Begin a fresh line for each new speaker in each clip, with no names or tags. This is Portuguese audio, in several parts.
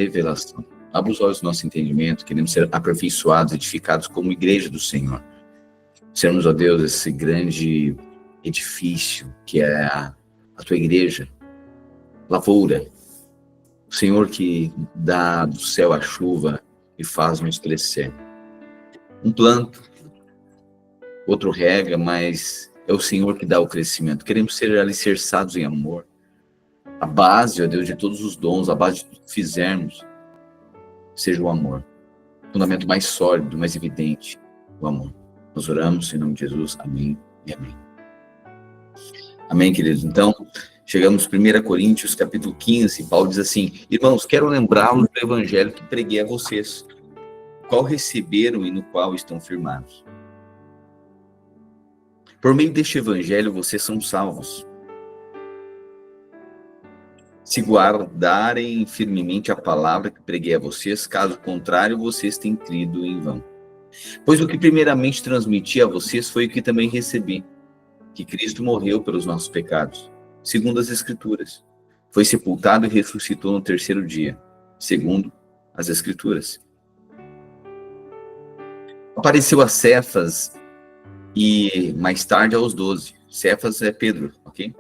revelação. Abra os olhos do nosso entendimento, queremos ser aperfeiçoados, edificados como igreja do Senhor. Sermos, ó Deus, esse grande edifício que é a tua igreja, lavoura. O Senhor que dá do céu a chuva e faz-nos crescer. Um planto, outro rega, mas é o Senhor que dá o crescimento. Queremos ser alicerçados em amor. A base, ó Deus, de todos os dons, a base de tudo que fizermos, seja o amor. O fundamento mais sólido, mais evidente, o amor. Nós oramos em nome de Jesus. Amém e amém. Amém, queridos. Então, chegamos a 1 Coríntios, capítulo 15. Paulo diz assim: irmãos, quero lembrá-los do evangelho que preguei a vocês, qual receberam e no qual estão firmados. Por meio deste evangelho, vocês são salvos, se guardarem firmemente a palavra que preguei a vocês, caso contrário, vocês têm crido em vão. Pois o que primeiramente transmiti a vocês foi o que também recebi, que Cristo morreu pelos nossos pecados, segundo as Escrituras. Foi sepultado e ressuscitou no terceiro dia, segundo as Escrituras. Apareceu a Cefas e mais tarde aos 12. Cefas é Pedro, ok?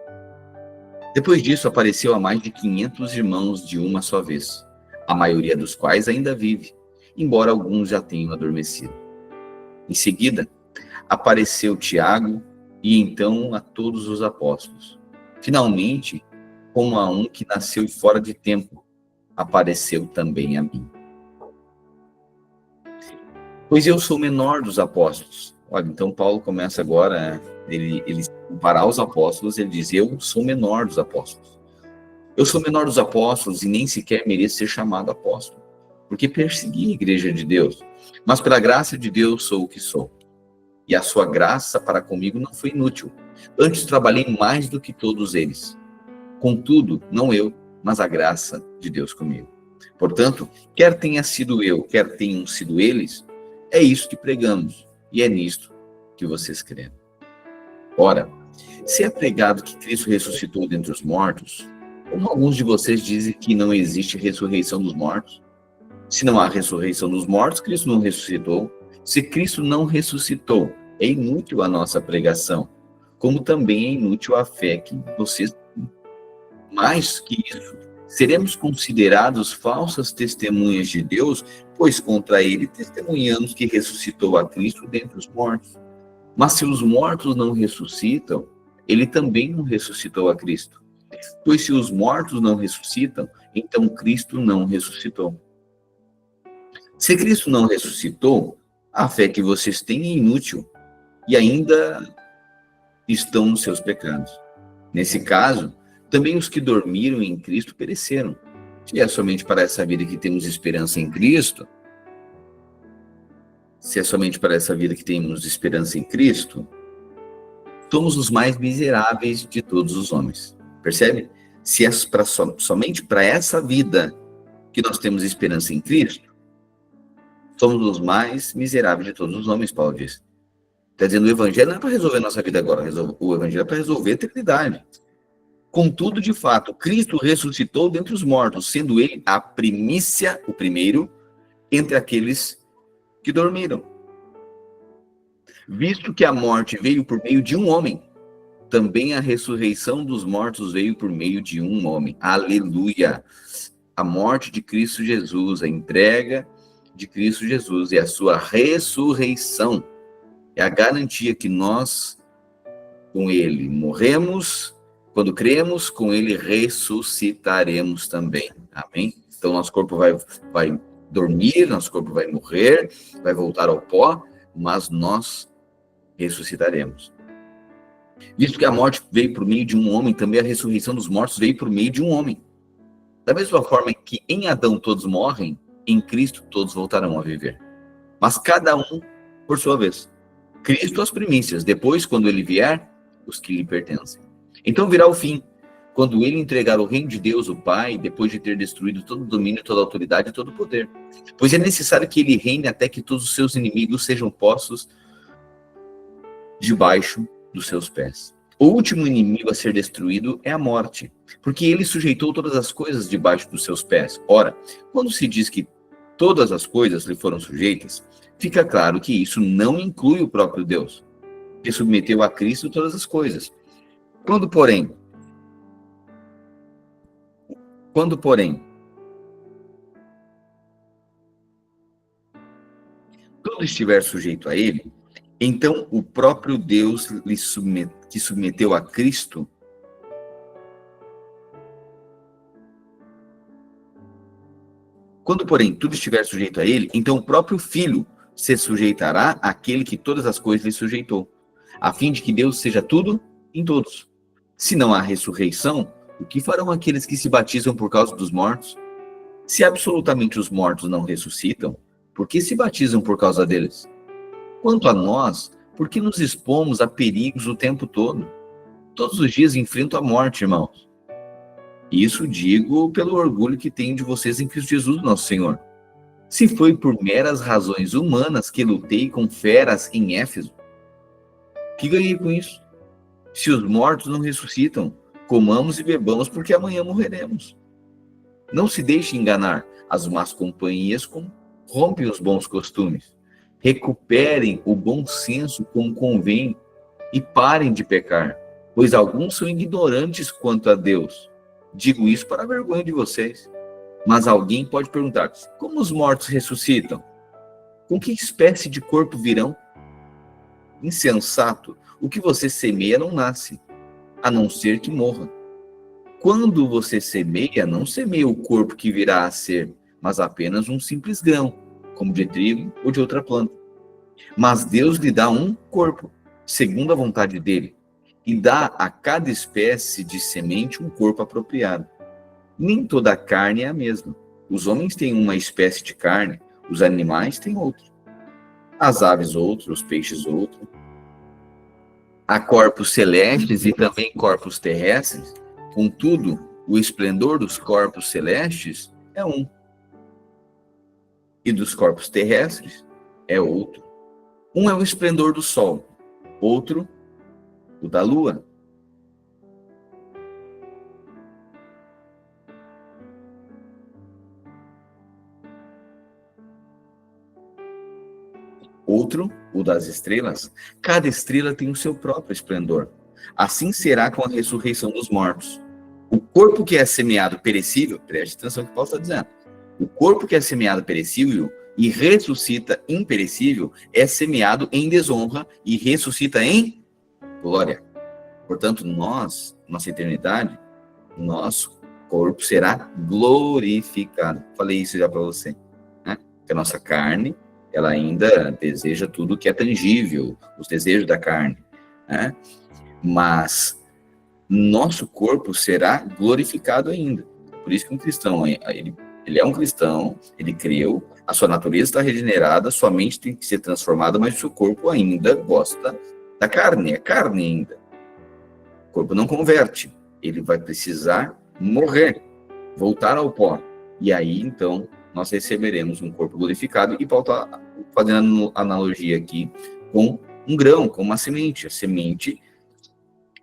Depois disso, apareceu a mais de 500 irmãos de uma só vez, a maioria dos quais ainda vive, embora alguns já tenham adormecido. Em seguida, apareceu Tiago e então a todos os apóstolos. Finalmente, como a um que nasceu fora de tempo, apareceu também a mim. Pois eu sou o menor dos apóstolos. Olha, então Paulo começa agora, ele comparar os apóstolos, ele diz: eu sou o menor dos apóstolos. Eu sou o menor dos apóstolos e nem sequer mereço ser chamado apóstolo, porque persegui a igreja de Deus. Mas pela graça de Deus sou o que sou. E a sua graça para comigo não foi inútil. Antes trabalhei mais do que todos eles. Contudo, não eu, mas a graça de Deus comigo. Portanto, quer tenha sido eu, quer tenham sido eles, é isso que pregamos. E é nisto que vocês creem. Ora, se é pregado que Cristo ressuscitou dentre os mortos, como alguns de vocês dizem que não existe ressurreição dos mortos? Se não há ressurreição dos mortos, Cristo não ressuscitou. Se Cristo não ressuscitou, é inútil a nossa pregação, como também é inútil a fé que vocês têm. Mais que isso, seremos considerados falsas testemunhas de Deus, pois contra ele testemunhamos que ressuscitou a Cristo dentre os mortos. Mas se os mortos não ressuscitam, ele também não ressuscitou a Cristo. Pois se os mortos não ressuscitam, então Cristo não ressuscitou. Se Cristo não ressuscitou, a fé que vocês têm é inútil e ainda estão nos seus pecados. Nesse caso, também os que dormiram em Cristo pereceram. Se é somente para essa vida que temos esperança em Cristo, somos os mais miseráveis de todos os homens. Percebe? Se é somente para essa vida que nós temos esperança em Cristo, somos os mais miseráveis de todos os homens, Paulo diz. Está dizendo, o evangelho não é para resolver nossa vida agora, o evangelho é para resolver a eternidade. Contudo, de fato, Cristo ressuscitou dentre os mortos, sendo ele a primícia, o primeiro, entre aqueles que dormiram. Visto que a morte veio por meio de um homem, também a ressurreição dos mortos veio por meio de um homem. Aleluia! A morte de Cristo Jesus, a entrega de Cristo Jesus e a sua ressurreição é a garantia que nós, com ele, morremos. Quando cremos, com ele ressuscitaremos também. Amém? Então, nosso corpo vai dormir, nosso corpo vai morrer, vai voltar ao pó, mas nós ressuscitaremos. Visto que a morte veio por meio de um homem, também a ressurreição dos mortos veio por meio de um homem. Da mesma forma que em Adão todos morrem, em Cristo todos voltarão a viver. Mas cada um por sua vez. Cristo as primícias, depois, quando ele vier, os que lhe pertencem. Então virá o fim, quando ele entregar o reino de Deus, o Pai, depois de ter destruído todo o domínio, toda a autoridade e todo o poder. Pois é necessário que ele reine até que todos os seus inimigos sejam postos debaixo dos seus pés. O último inimigo a ser destruído é a morte, porque ele sujeitou todas as coisas debaixo dos seus pés. Ora, quando se diz que todas as coisas lhe foram sujeitas, fica claro que isso não inclui o próprio Deus, que submeteu a Cristo todas as coisas. Quando, porém, tudo estiver sujeito a ele, então o próprio Deus que submeteu a Cristo, quando, porém, tudo estiver sujeito a ele, então o próprio Filho se sujeitará àquele que todas as coisas lhe sujeitou, a fim de que Deus seja tudo em todos. Se não há ressurreição, o que farão aqueles que se batizam por causa dos mortos? Se absolutamente os mortos não ressuscitam, por que se batizam por causa deles? Quanto a nós, por que nos expomos a perigos o tempo todo? Todos os dias enfrento a morte, irmãos. Isso digo pelo orgulho que tenho de vocês em Cristo Jesus, nosso Senhor. Se foi por meras razões humanas que lutei com feras em Éfeso, que ganhei com isso? Se os mortos não ressuscitam, comamos e bebamos, porque amanhã morreremos. Não se deixe enganar, as más companhias corrompem os bons costumes. Recuperem o bom senso como convém e parem de pecar, pois alguns são ignorantes quanto a Deus. Digo isso para a vergonha de vocês. Mas alguém pode perguntar, como os mortos ressuscitam? Com que espécie de corpo virão? Insensato, o que você semeia não nasce, a não ser que morra. Quando você semeia, não semeia o corpo que virá a ser, mas apenas um simples grão, como de trigo ou de outra planta. Mas Deus lhe dá um corpo, segundo a vontade dele, e dá a cada espécie de semente um corpo apropriado. Nem toda a carne é a mesma. Os homens têm uma espécie de carne, os animais têm outra. As aves outra, os peixes outra. Há corpos celestes e também corpos terrestres. Contudo, o esplendor dos corpos celestes é um, e dos corpos terrestres é outro. Um é o esplendor do sol, outro, o da lua. Outro, o das estrelas. Cada estrela tem o seu próprio esplendor. Assim será com a ressurreição dos mortos. O corpo que é semeado perecível, preste atenção no que Paulo está dizendo. O corpo que é semeado perecível e ressuscita imperecível é semeado em desonra e ressuscita em glória. Portanto, nossa eternidade, nosso corpo será glorificado. Falei isso já para você, né? Que a nossa carne, ela ainda deseja tudo que é tangível, os desejos da carne, né? Mas nosso corpo será glorificado ainda. Por isso que um cristão, ele é um cristão, ele creu, a sua natureza está regenerada, sua mente tem que ser transformada, mas o seu corpo ainda gosta da carne, é carne ainda. O corpo não converte, ele vai precisar morrer, voltar ao pó. E aí, então, nós receberemos um corpo glorificado. E Paulo está fazendo analogia aqui com um grão, com uma semente. A semente,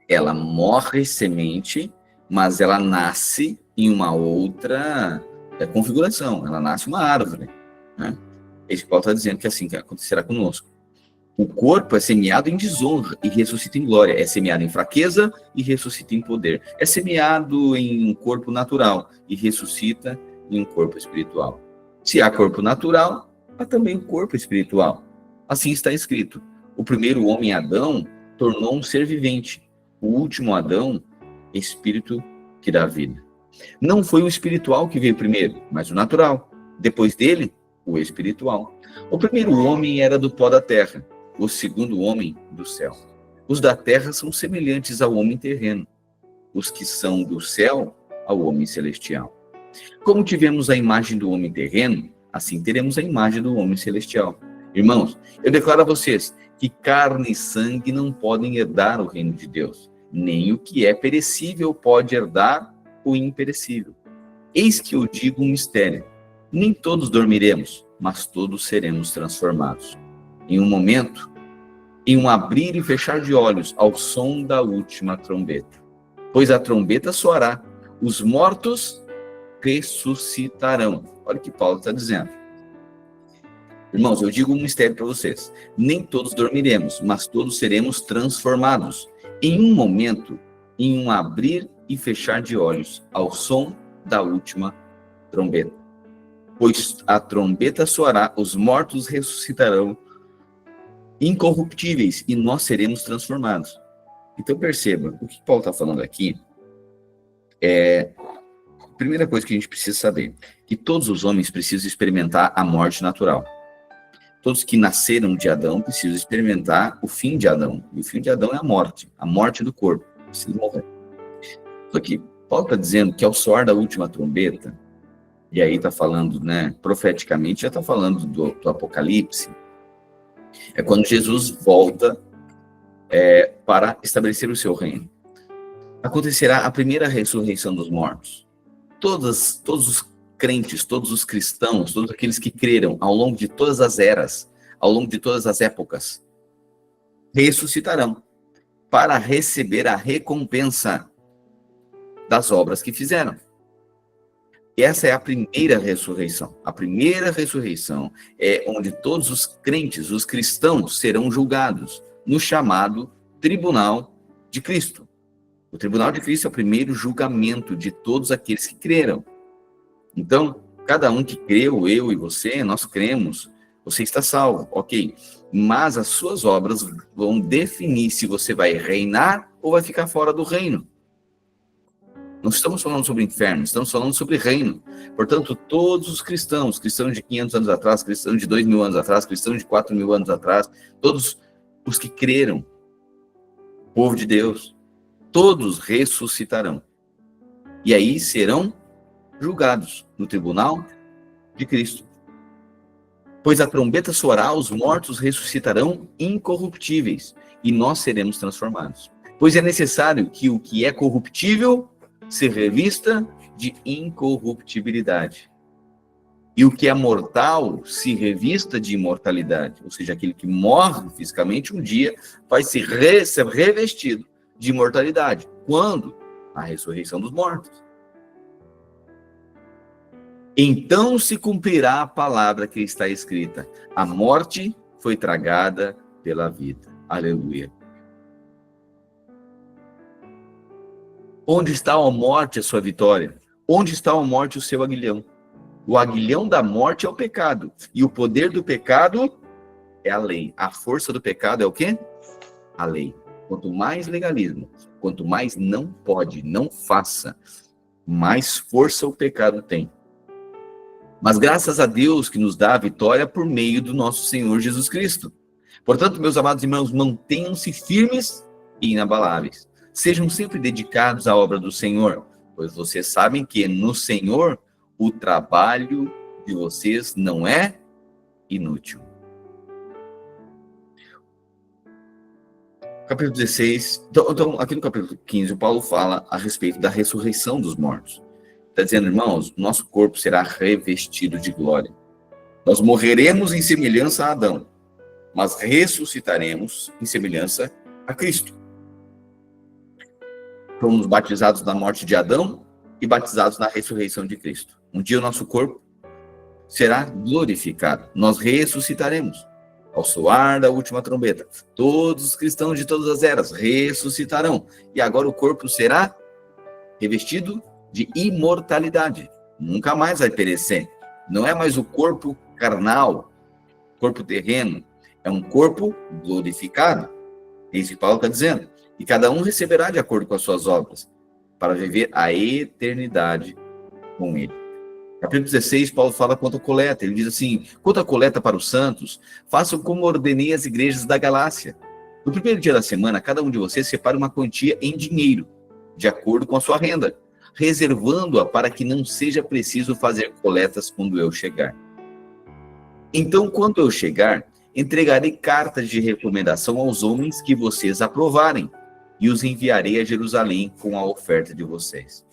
ela morre semente, mas ela nasce em uma outra configuração. Ela nasce uma árvore, né? Esse que Paulo está dizendo que é assim que acontecerá conosco. O corpo é semeado em desonra e ressuscita em glória. É semeado em fraqueza e ressuscita em poder. É semeado em um corpo natural e ressuscita em um corpo espiritual. Se há corpo natural, há também um corpo espiritual. Assim está escrito. O primeiro homem, Adão, tornou um ser vivente. O último Adão, espírito que dá vida. Não foi o espiritual que veio primeiro, mas o natural. Depois dele, o espiritual. O primeiro homem era do pó da terra. O segundo homem, do céu. Os da terra são semelhantes ao homem terreno. Os que são do céu, ao homem celestial. Como tivemos a imagem do homem terreno, assim teremos a imagem do homem celestial. Irmãos, eu declaro a vocês que carne e sangue não podem herdar o reino de Deus. Nem o que é perecível pode herdar o imperecível. Eis que eu digo um mistério. Nem todos dormiremos, mas todos seremos transformados. Em um momento, em um abrir e fechar de olhos, ao som da última trombeta. Pois a trombeta soará, os mortos ressuscitarão. Olha o que Paulo está dizendo. Irmãos, eu digo um mistério para vocês. Nem todos dormiremos, mas todos seremos transformados. Em um momento, em um abrir e fechar de olhos, ao som da última trombeta. Pois a trombeta soará, os mortos ressuscitarão, incorruptíveis, e nós seremos transformados. Então perceba, o que Paulo está falando aqui é a primeira coisa que a gente precisa saber, que todos os homens precisam experimentar a morte natural. Todos que nasceram de Adão precisam experimentar o fim de Adão. E o fim de Adão é a morte do corpo. Precisa morrer. Só que Paulo está dizendo que ao soar da última trombeta, e aí está falando, né, profeticamente, já está falando do Apocalipse, é quando Jesus volta para estabelecer o seu reino. Acontecerá a primeira ressurreição dos mortos. Todos os crentes, todos os cristãos, todos aqueles que creram ao longo de todas as eras, ao longo de todas as épocas, ressuscitarão para receber a recompensa das obras que fizeram. E essa é a primeira ressurreição. A primeira ressurreição é onde todos os crentes, os cristãos, serão julgados no chamado Tribunal de Cristo. O Tribunal de Cristo é o primeiro julgamento de todos aqueles que creram. Então, cada um que creu, eu e você, nós cremos, você está salvo, ok. Mas as suas obras vão definir se você vai reinar ou vai ficar fora do reino. Não estamos falando sobre inferno, estamos falando sobre reino. Portanto, todos os cristãos de 500 anos atrás, cristãos de 2.000 anos atrás, cristãos de 4.000 anos atrás, todos os que creram, povo de Deus, todos ressuscitarão. E aí serão julgados no tribunal de Cristo. Pois a trombeta soará, os mortos ressuscitarão incorruptíveis, e nós seremos transformados. Pois é necessário que o que é corruptível se revista de incorruptibilidade, e o que é mortal se revista de imortalidade. Ou seja, aquele que morre fisicamente um dia vai ser revestido de imortalidade. Quando? A ressurreição dos mortos. Então se cumprirá a palavra que está escrita: a morte foi tragada pela vida. Aleluia. Onde está a morte, a sua vitória? Onde está a morte, o seu aguilhão? O aguilhão da morte é o pecado. E o poder do pecado é a lei. A força do pecado é o quê? A lei. Quanto mais legalismo, quanto mais não pode, não faça, mais força o pecado tem. Mas graças a Deus que nos dá a vitória por meio do nosso Senhor Jesus Cristo. Portanto, meus amados irmãos, mantenham-se firmes e inabaláveis. Sejam sempre dedicados à obra do Senhor, pois vocês sabem que no Senhor o trabalho de vocês não é inútil. Capítulo 16, então aqui no capítulo 15, o Paulo fala a respeito da ressurreição dos mortos. Está dizendo, irmãos, nosso corpo será revestido de glória. Nós morreremos em semelhança a Adão, mas ressuscitaremos em semelhança a Cristo. Fomos batizados na morte de Adão e batizados na ressurreição de Cristo. Um dia o nosso corpo será glorificado. Nós ressuscitaremos. Ao soar da última trombeta, todos os cristãos de todas as eras ressuscitarão. E agora o corpo será revestido de imortalidade. Nunca mais vai perecer. Não é mais o corpo carnal, corpo terreno. É um corpo glorificado. É isso que Paulo está dizendo. E cada um receberá de acordo com as suas obras, para viver a eternidade com ele. Capítulo 16, Paulo fala quanto à coleta. Ele diz assim: quanto à coleta para os santos, façam como ordenei às igrejas da Galácia. No primeiro dia da semana, cada um de vocês separe uma quantia em dinheiro, de acordo com a sua renda, reservando-a para que não seja preciso fazer coletas quando eu chegar. Então, quando eu chegar, entregarei cartas de recomendação aos homens que vocês aprovarem, e os enviarei a Jerusalém com a oferta de vocês.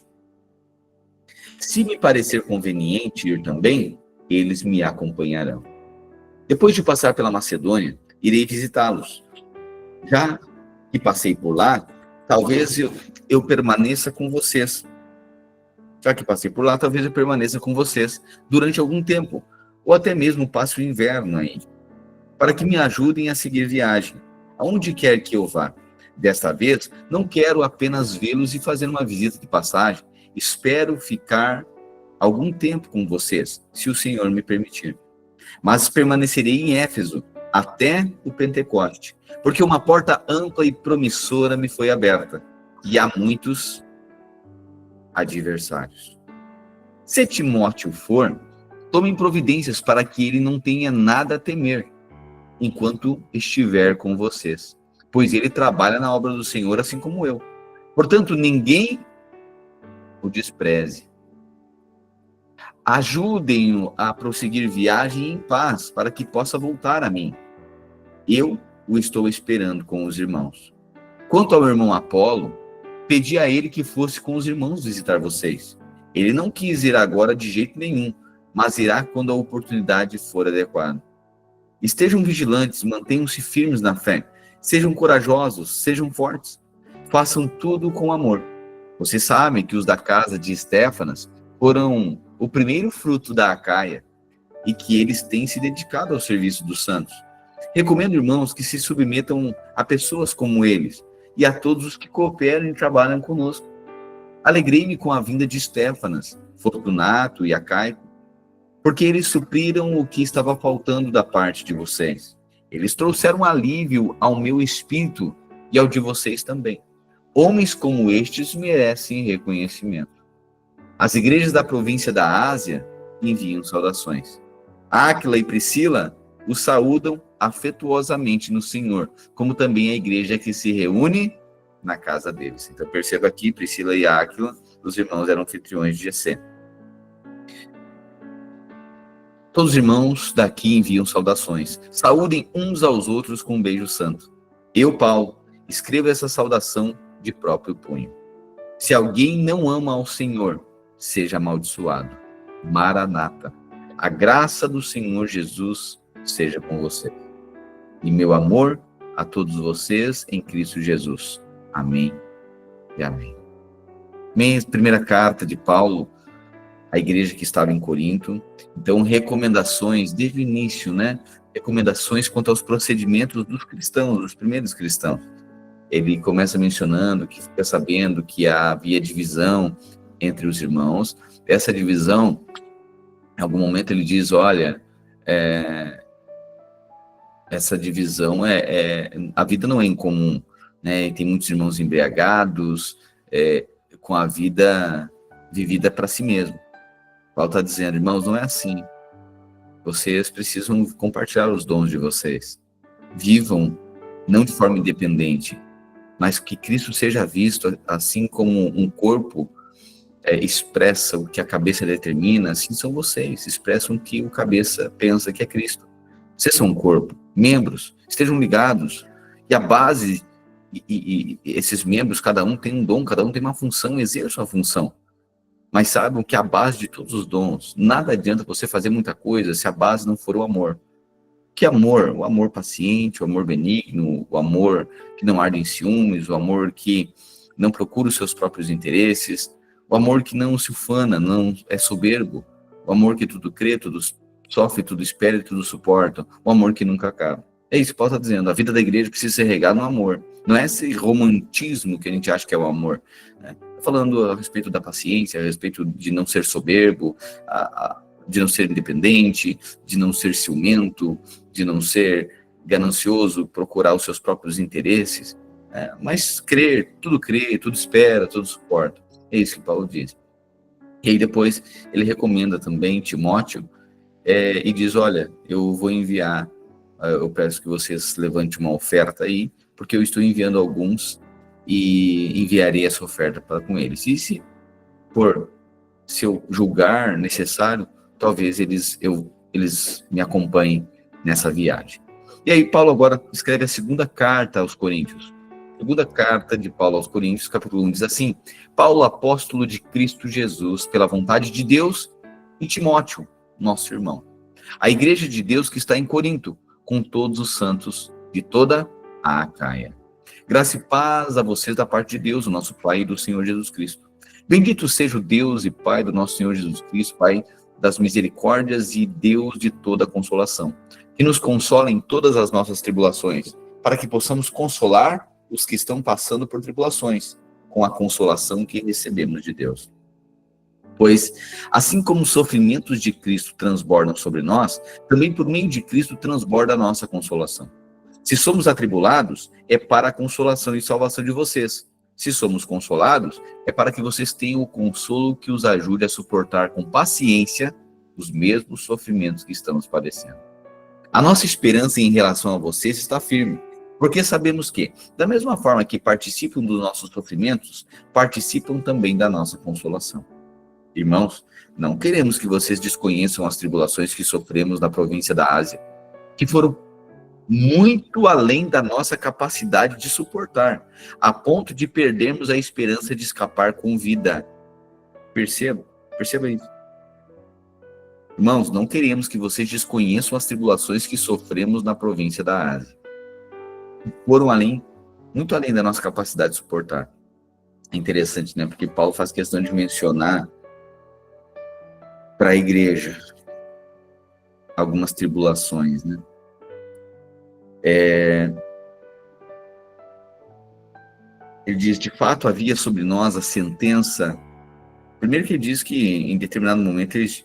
Se me parecer conveniente ir também, eles me acompanharão. Depois de passar pela Macedônia, irei visitá-los. Já que passei por lá, talvez eu permaneça com vocês. Já que passei por lá, talvez eu permaneça com vocês durante algum tempo, ou até mesmo passe o inverno aí, para que me ajudem a seguir viagem, aonde quer que eu vá. Desta vez, não quero apenas vê-los e fazer uma visita de passagem. Espero ficar algum tempo com vocês, se o Senhor me permitir. Mas permanecerei em Éfeso até o Pentecoste, porque uma porta ampla e promissora me foi aberta, e há muitos adversários. Se Timóteo for, tomem providências para que ele não tenha nada a temer, enquanto estiver com vocês, pois ele trabalha na obra do Senhor assim como eu. Portanto, ninguém o despreze. Ajudem-no a prosseguir viagem em paz, para que possa voltar a mim. Eu o estou esperando com os irmãos. Quanto ao meu irmão Apolo, pedi a ele que fosse com os irmãos visitar vocês. Ele não quis ir agora de jeito nenhum, mas irá quando a oportunidade for adequada. Estejam vigilantes, mantenham-se firmes na fé. Sejam corajosos, sejam fortes. Façam tudo com amor. Vocês sabem que os da casa de Estéfanas foram o primeiro fruto da Acaia e que eles têm se dedicado ao serviço dos santos. Recomendo, irmãos, que se submetam a pessoas como eles e a todos os que cooperam e trabalham conosco. Alegrei-me com a vinda de Estéfanas, Fortunato e Acaico, porque eles supriram o que estava faltando da parte de vocês. Eles trouxeram alívio ao meu espírito e ao de vocês também. Homens como estes merecem reconhecimento. As igrejas da província da Ásia enviam saudações. Áquila e Priscila os saúdam afetuosamente no Senhor, como também a igreja que se reúne na casa deles. Então perceba aqui, Priscila e Áquila, os irmãos eram anfitriões de GC. Todos os irmãos daqui enviam saudações. Saúdem uns aos outros com um beijo santo. Eu, Paulo, escrevo essa saudação de próprio punho. Se alguém não ama ao Senhor, seja amaldiçoado. Maranata. A graça do Senhor Jesus seja com você. E meu amor a todos vocês em Cristo Jesus. Amém e amém. Primeira carta de Paulo à igreja que estava em Corinto. Então, recomendações desde o início, né? Recomendações quanto aos procedimentos dos cristãos, dos primeiros cristãos. Ele começa mencionando que fica sabendo que havia divisão entre os irmãos. Essa divisão, em algum momento ele diz, olha, essa divisão a vida não é incomum, né? Tem muitos irmãos embriagados, com a vida vivida para si mesmo. Paulo está dizendo, irmãos, não é assim. Vocês precisam compartilhar os dons de vocês. Vivam, não de forma independente, mas que Cristo seja visto, assim como um corpo expressa o que a cabeça determina, assim são vocês, expressam o que o cabeça pensa que é Cristo. Vocês são um corpo, membros, estejam ligados, e a base, e esses membros, cada um tem um dom, cada um tem uma função, exerçam a função. Mas saibam que a base de todos os dons, nada adianta você fazer muita coisa se a base não for o amor. Que amor? O amor paciente, o amor benigno, o amor que não arde em ciúmes, o amor que não procura os seus próprios interesses, o amor que não se ufana, não é soberbo, o amor que tudo crê, tudo sofre, tudo espera e tudo suporta, o amor que nunca acaba. É isso que Paulo está dizendo, a vida da igreja precisa ser regada no amor. Não é esse romantismo que a gente acha que é o amor, né? Falando a respeito da paciência, a respeito de não ser soberbo, de não ser independente, de não ser ciumento, de não ser ganancioso, procurar os seus próprios interesses, mas crer, tudo espera, tudo suporta. É isso que Paulo diz. E aí depois ele recomenda também Timóteo e diz, olha, eu vou enviar, eu peço que vocês levantem uma oferta aí, porque eu estou enviando alguns e enviarei essa oferta para com eles. E se eu julgar necessário, talvez eles me acompanhem nessa viagem. E aí Paulo agora escreve a segunda carta aos Coríntios. Segunda carta de Paulo aos Coríntios, capítulo 1, diz assim: Paulo, apóstolo de Cristo Jesus, pela vontade de Deus, e Timóteo, nosso irmão. A igreja de Deus que está em Corinto, com todos os santos de toda a Acaia. Graça e paz a vocês da parte de Deus, o nosso Pai e do Senhor Jesus Cristo. Bendito seja o Deus e Pai do nosso Senhor Jesus Cristo, Pai das misericórdias e Deus de toda consolação, que nos consola em todas as nossas tribulações, para que possamos consolar os que estão passando por tribulações, com a consolação que recebemos de Deus. Pois, assim como os sofrimentos de Cristo transbordam sobre nós, também por meio de Cristo transborda a nossa consolação. Se somos atribulados, é para a consolação e salvação de vocês. Se somos consolados, é para que vocês tenham o consolo que os ajude a suportar com paciência os mesmos sofrimentos que estamos padecendo. A nossa esperança em relação a vocês está firme, porque sabemos que, da mesma forma que participam dos nossos sofrimentos, participam também da nossa consolação. Irmãos, não queremos que vocês desconheçam as tribulações que sofremos na província da Ásia, que foram muito além da nossa capacidade de suportar, a ponto de perdermos a esperança de escapar com vida. Perceba isso. Irmãos, não queremos que vocês desconheçam as tribulações que sofremos na província da Ásia. Foram muito além da nossa capacidade de suportar. É interessante, né? Porque Paulo faz questão de mencionar para a igreja algumas tribulações, né? Ele diz, de fato, havia sobre nós a sentença. Primeiro que ele diz que em determinado momento eles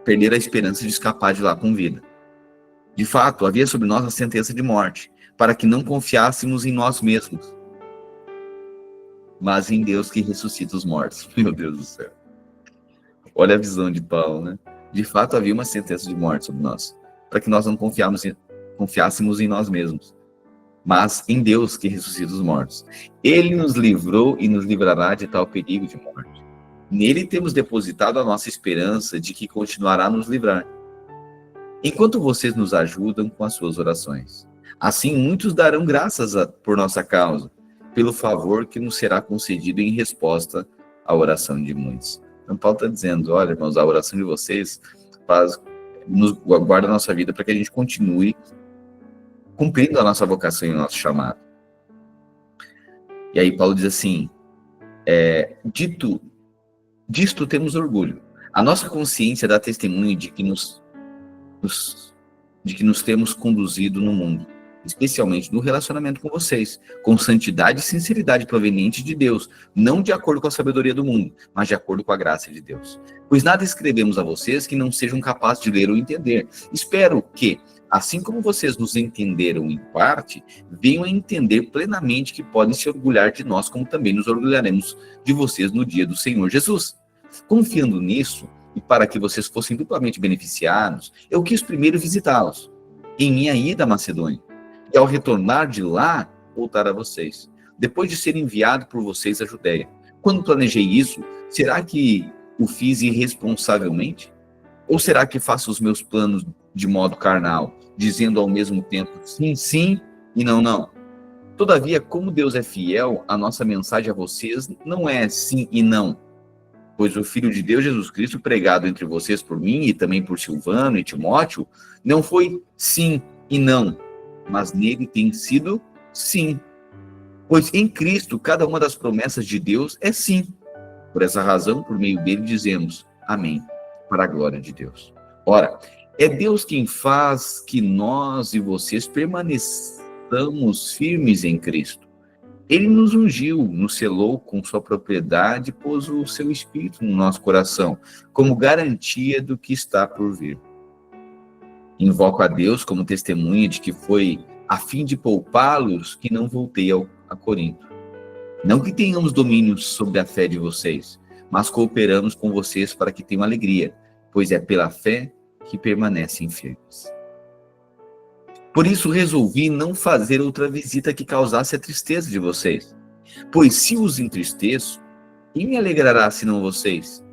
perderam a esperança de escapar de lá com vida. De fato, havia sobre nós a sentença de morte, para que não confiássemos em nós mesmos, mas em Deus que ressuscita os mortos. Meu Deus do céu. Olha a visão de Paulo, né? De fato, havia uma sentença de morte sobre nós, para que nós não confiássemos em nós mesmos, mas em Deus que ressuscita os mortos. Ele nos livrou e nos livrará de tal perigo de morte. Nele temos depositado a nossa esperança de que continuará a nos livrar, enquanto vocês nos ajudam com as suas orações. Assim, muitos darão graças por nossa causa, pelo favor que nos será concedido em resposta à oração de muitos. Então, Paulo está dizendo, olha, irmãos, a oração de vocês nos guarda a nossa vida para que a gente continue cumprindo a nossa vocação e o nosso chamado. E aí Paulo diz assim, disto temos orgulho. A nossa consciência dá testemunho de que nos temos conduzido no mundo, especialmente no relacionamento com vocês, com santidade e sinceridade proveniente de Deus, não de acordo com a sabedoria do mundo, mas de acordo com a graça de Deus. Pois nada escrevemos a vocês que não sejam capazes de ler ou entender. Espero que, assim como vocês nos entenderam em parte, venham a entender plenamente que podem se orgulhar de nós, como também nos orgulharemos de vocês no dia do Senhor Jesus. Confiando nisso, e para que vocês fossem duplamente beneficiados, eu quis primeiro visitá-los, em minha ida à Macedônia, e ao retornar de lá, voltar a vocês, depois de ser enviado por vocês à Judéia. Quando planejei isso, será que o fiz irresponsavelmente? Ou será que faço os meus planos de modo carnal, dizendo ao mesmo tempo sim, sim e não, não? Todavia, como Deus é fiel, a nossa mensagem a vocês não é sim e não, pois o Filho de Deus, Jesus Cristo, pregado entre vocês por mim e também por Silvano e Timóteo, não foi sim e não, mas nele tem sido sim. Pois em Cristo, cada uma das promessas de Deus é sim. Por essa razão, por meio dele, dizemos amém, para a glória de Deus. Ora, é Deus quem faz que nós e vocês permaneçamos firmes em Cristo. Ele nos ungiu, nos selou com sua propriedade e pôs o seu Espírito no nosso coração, como garantia do que está por vir. Invoco a Deus como testemunha de que foi a fim de poupá-los que não voltei a Corinto. Não que tenhamos domínio sobre a fé de vocês, mas cooperamos com vocês para que tenham alegria, pois é pela fé que permanecem firmes. Por isso resolvi não fazer outra visita que causasse a tristeza de vocês. Pois se os entristeço, quem me alegrará senão vocês,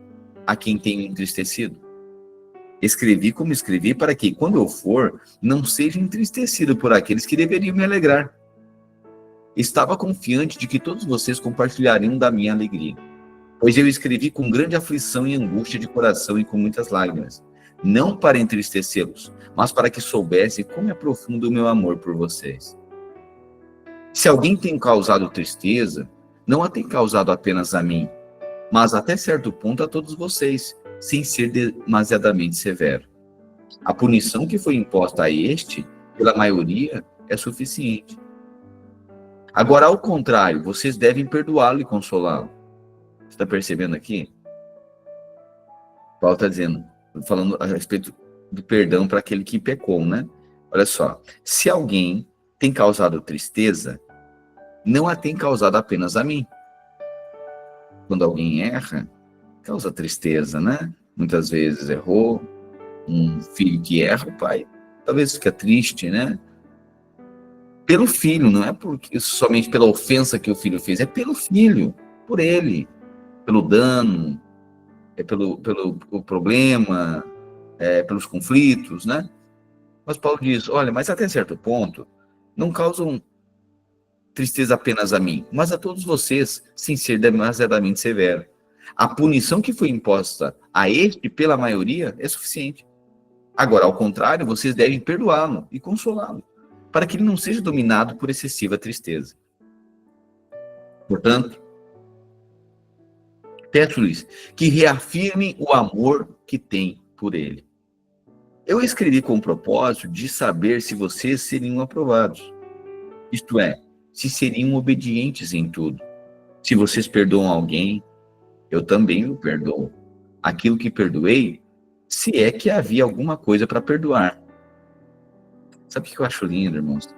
a quem tenho entristecido? Escrevi como escrevi para que, quando eu for, não seja entristecido por aqueles que deveriam me alegrar. Estava confiante de que todos vocês compartilhariam da minha alegria, pois eu escrevi com grande aflição e angústia de coração e com muitas lágrimas. não para entristecê-los, mas para que soubessem como é profundo o meu amor por vocês. Se alguém tem causado tristeza, não a tem causado apenas a mim, mas até certo ponto a todos vocês, sem ser demasiadamente severo. A punição que foi imposta a este, pela maioria, é suficiente. Agora, ao contrário, vocês devem perdoá-lo e consolá-lo. Você está percebendo aqui? Paulo está dizendo, falando a respeito do perdão para aquele que pecou, né? Olha só, se alguém tem causado tristeza, não a tem causado apenas a mim. Quando alguém erra, causa tristeza, né? Muitas vezes errou, um filho que erra, o pai talvez fica triste, né? Pelo filho, não é porque somente pela ofensa que o filho fez, é pelo filho, por ele, pelo dano, pelo o problema, pelos conflitos, né? Mas Paulo diz, olha, mas até certo ponto, não causam tristeza apenas a mim, mas a todos vocês, sem ser demasiadamente severo. A punição que foi imposta a este pela maioria é suficiente. Agora, ao contrário, vocês devem perdoá-lo e consolá-lo, para que ele não seja dominado por excessiva tristeza. Portanto, peço-lhes que reafirmem o amor que têm por ele. Eu escrevi com o propósito de saber se vocês seriam aprovados. Isto é, se seriam obedientes em tudo. Se vocês perdoam alguém, eu também o perdoo. Aquilo que perdoei, se é que havia alguma coisa para perdoar. Sabe o que eu acho lindo, irmãos?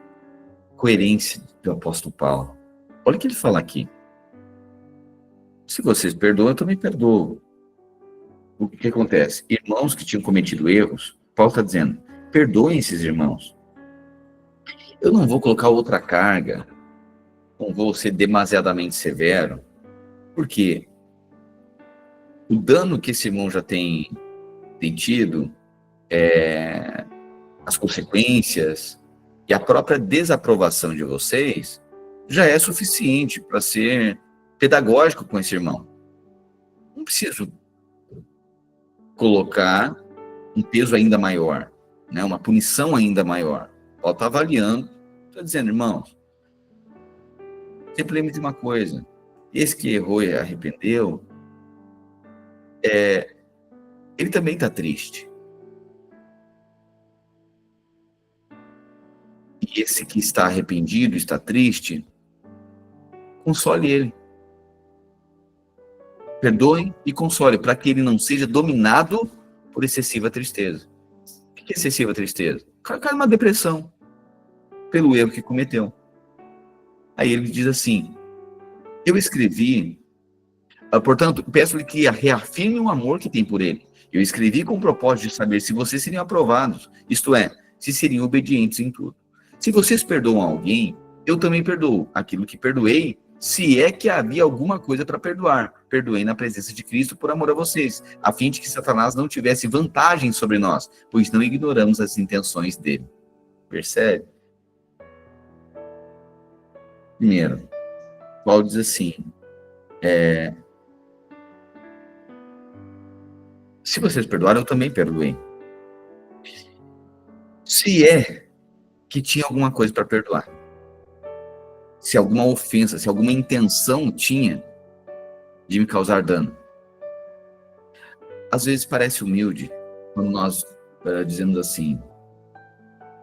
Coerência do apóstolo Paulo. Olha o que ele fala aqui. Se vocês perdoam, eu também perdoo. O que acontece? Irmãos que tinham cometido erros, Paulo está dizendo, perdoem esses irmãos. Eu não vou colocar outra carga, não vou ser demasiadamente severo, porque o dano que esse irmão já tem tido, as consequências e a própria desaprovação de vocês já é suficiente para ser pedagógico com esse irmão. Não preciso colocar um peso ainda maior, né? Uma punição ainda maior. Paulo está avaliando, está dizendo, irmãos, sempre lembre de uma coisa, esse que errou e arrependeu, ele também está triste. E esse que está arrependido, está triste, console ele. Perdoe e console, para que ele não seja dominado por excessiva tristeza. O que é excessiva tristeza? O cara cai numa depressão pelo erro que cometeu. Aí ele diz assim, eu escrevi, portanto, peço-lhe que reafirme o amor que tem por ele. Eu escrevi com o propósito de saber se vocês seriam aprovados, isto é, se seriam obedientes em tudo. Se vocês perdoam alguém, eu também perdoo aquilo que perdoei, se é que havia alguma coisa para perdoar. Perdoei na presença de Cristo por amor a vocês, a fim de que Satanás não tivesse vantagem sobre nós, pois não ignoramos as intenções dele. Percebe? Primeiro, Paulo diz assim, se vocês perdoaram, eu também perdoei. Se é que tinha alguma coisa para perdoar, se alguma ofensa, se alguma intenção tinha de me causar dano. Às vezes parece humilde quando nós dizemos assim,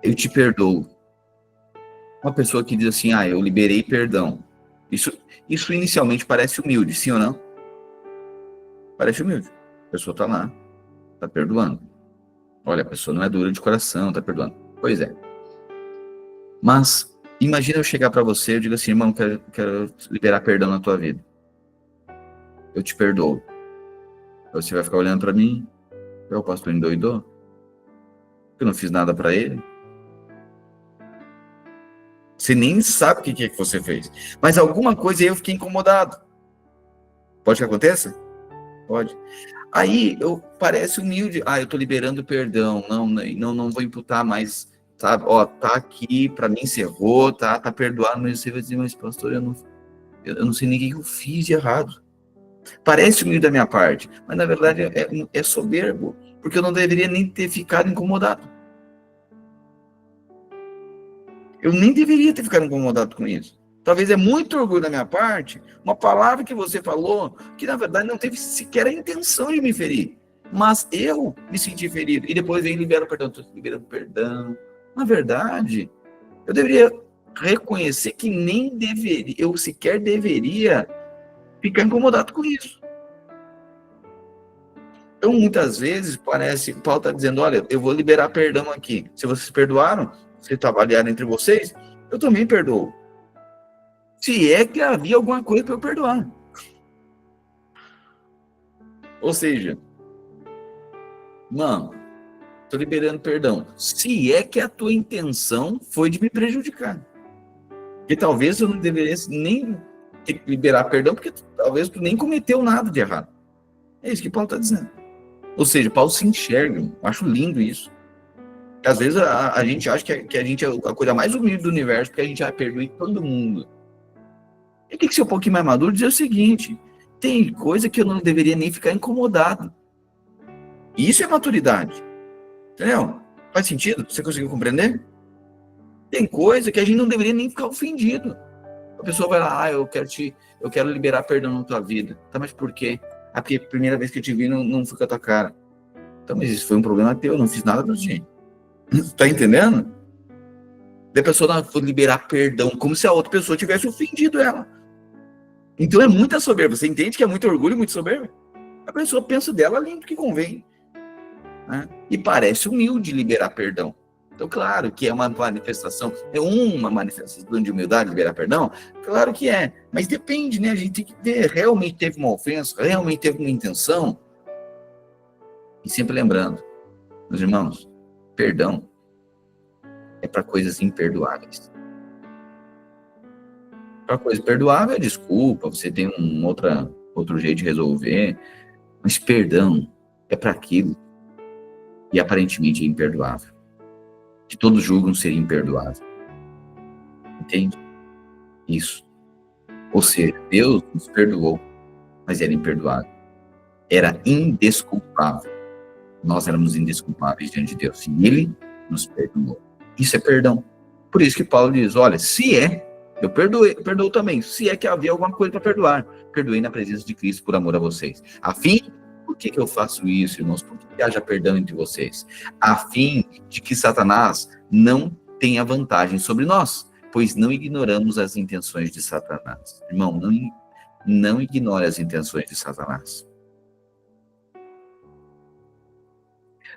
eu te perdoo. Uma pessoa que diz assim, eu liberei perdão. Isso inicialmente parece humilde, sim ou não? Parece humilde. A pessoa está lá, está perdoando. Olha, a pessoa não é dura de coração, está perdoando. Pois é. Mas imagina eu chegar para você e digo assim, irmão, quero liberar perdão na tua vida. Eu te perdoo. Você vai ficar olhando para mim, o pastor endoidou? Eu não fiz nada para ele. Você nem sabe o que é que você fez. Mas alguma coisa aí eu fiquei incomodado. Pode que aconteça? Pode. Aí parece humilde. Eu tô liberando perdão. Não vou imputar mais. Sabe? Tá aqui, para mim encerrou, tá perdoado. Mas você vai dizer, mas pastor, eu não sei nem o que eu fiz de errado. Parece humilde da minha parte, mas na verdade é soberbo. porque eu não deveria nem ter ficado incomodado. Eu nem deveria ter ficado incomodado com isso. Talvez é muito orgulho da minha parte, uma palavra que você falou, que na verdade não teve sequer a intenção de me ferir. Mas eu me senti ferido. E depois vem libera o perdão. Estou liberando perdão. Na verdade, eu deveria reconhecer que nem deveria, eu sequer deveria ficar incomodado com isso. Então, muitas vezes, parece, Paulo está dizendo, olha, eu vou liberar perdão aqui. Se vocês perdoaram, se trabalharam entre vocês, eu também perdoo. Se é que havia alguma coisa para eu perdoar. Ou seja, mano, estou liberando perdão. Se é que a tua intenção foi de me prejudicar. Porque talvez eu não deveria nem ter que liberar perdão, porque talvez tu nem cometeu nada de errado. É isso que Paulo está dizendo. Ou seja, Paulo se enxerga. Eu acho lindo isso. Às vezes a gente acha que a gente é a coisa mais humilde do universo, porque a gente já perdoa todo mundo. E tem que ser um pouquinho mais maduro e dizer o seguinte: tem coisa que eu não deveria nem ficar incomodado. Isso é maturidade. Entendeu? Faz sentido? Você conseguiu compreender? Tem coisa que a gente não deveria nem ficar ofendido. A pessoa vai lá, eu quero liberar perdão na tua vida. Tá, mas por quê? Ah, porque a primeira vez que eu te vi não fui com a tua cara. Então, mas isso foi um problema teu, eu não fiz nada pra ti. Tá entendendo? Da pessoa não liberar perdão, como se a outra pessoa tivesse ofendido ela. Então é muita soberba. Você entende que é muito orgulho, muito soberba? A pessoa pensa dela ali do que convém. Né? E parece humilde liberar perdão. Então, claro que é uma manifestação de humildade liberar perdão? Claro que é. Mas depende, né? A gente tem que ver, realmente teve uma ofensa, realmente teve uma intenção. E sempre lembrando, meus irmãos, perdão é para coisas imperdoáveis. Para coisa perdoável é desculpa, você tem outro jeito de resolver, mas perdão é para aquilo e aparentemente é imperdoável. Que todos julgam ser imperdoável. Entende? Isso. Ou seja, Deus nos perdoou, mas era imperdoável. Era indesculpável. Nós éramos indesculpáveis diante de Deus. E Ele nos perdoou. Isso é perdão. Por isso que Paulo diz, olha, eu perdoo também. Se é que havia alguma coisa para perdoar, perdoei na presença de Cristo por amor a vocês. A fim, por que eu faço isso, irmãos? Por que haja perdão entre vocês? A fim de que Satanás não tenha vantagem sobre nós, pois não ignoramos as intenções de Satanás. Irmão, não ignore as intenções de Satanás.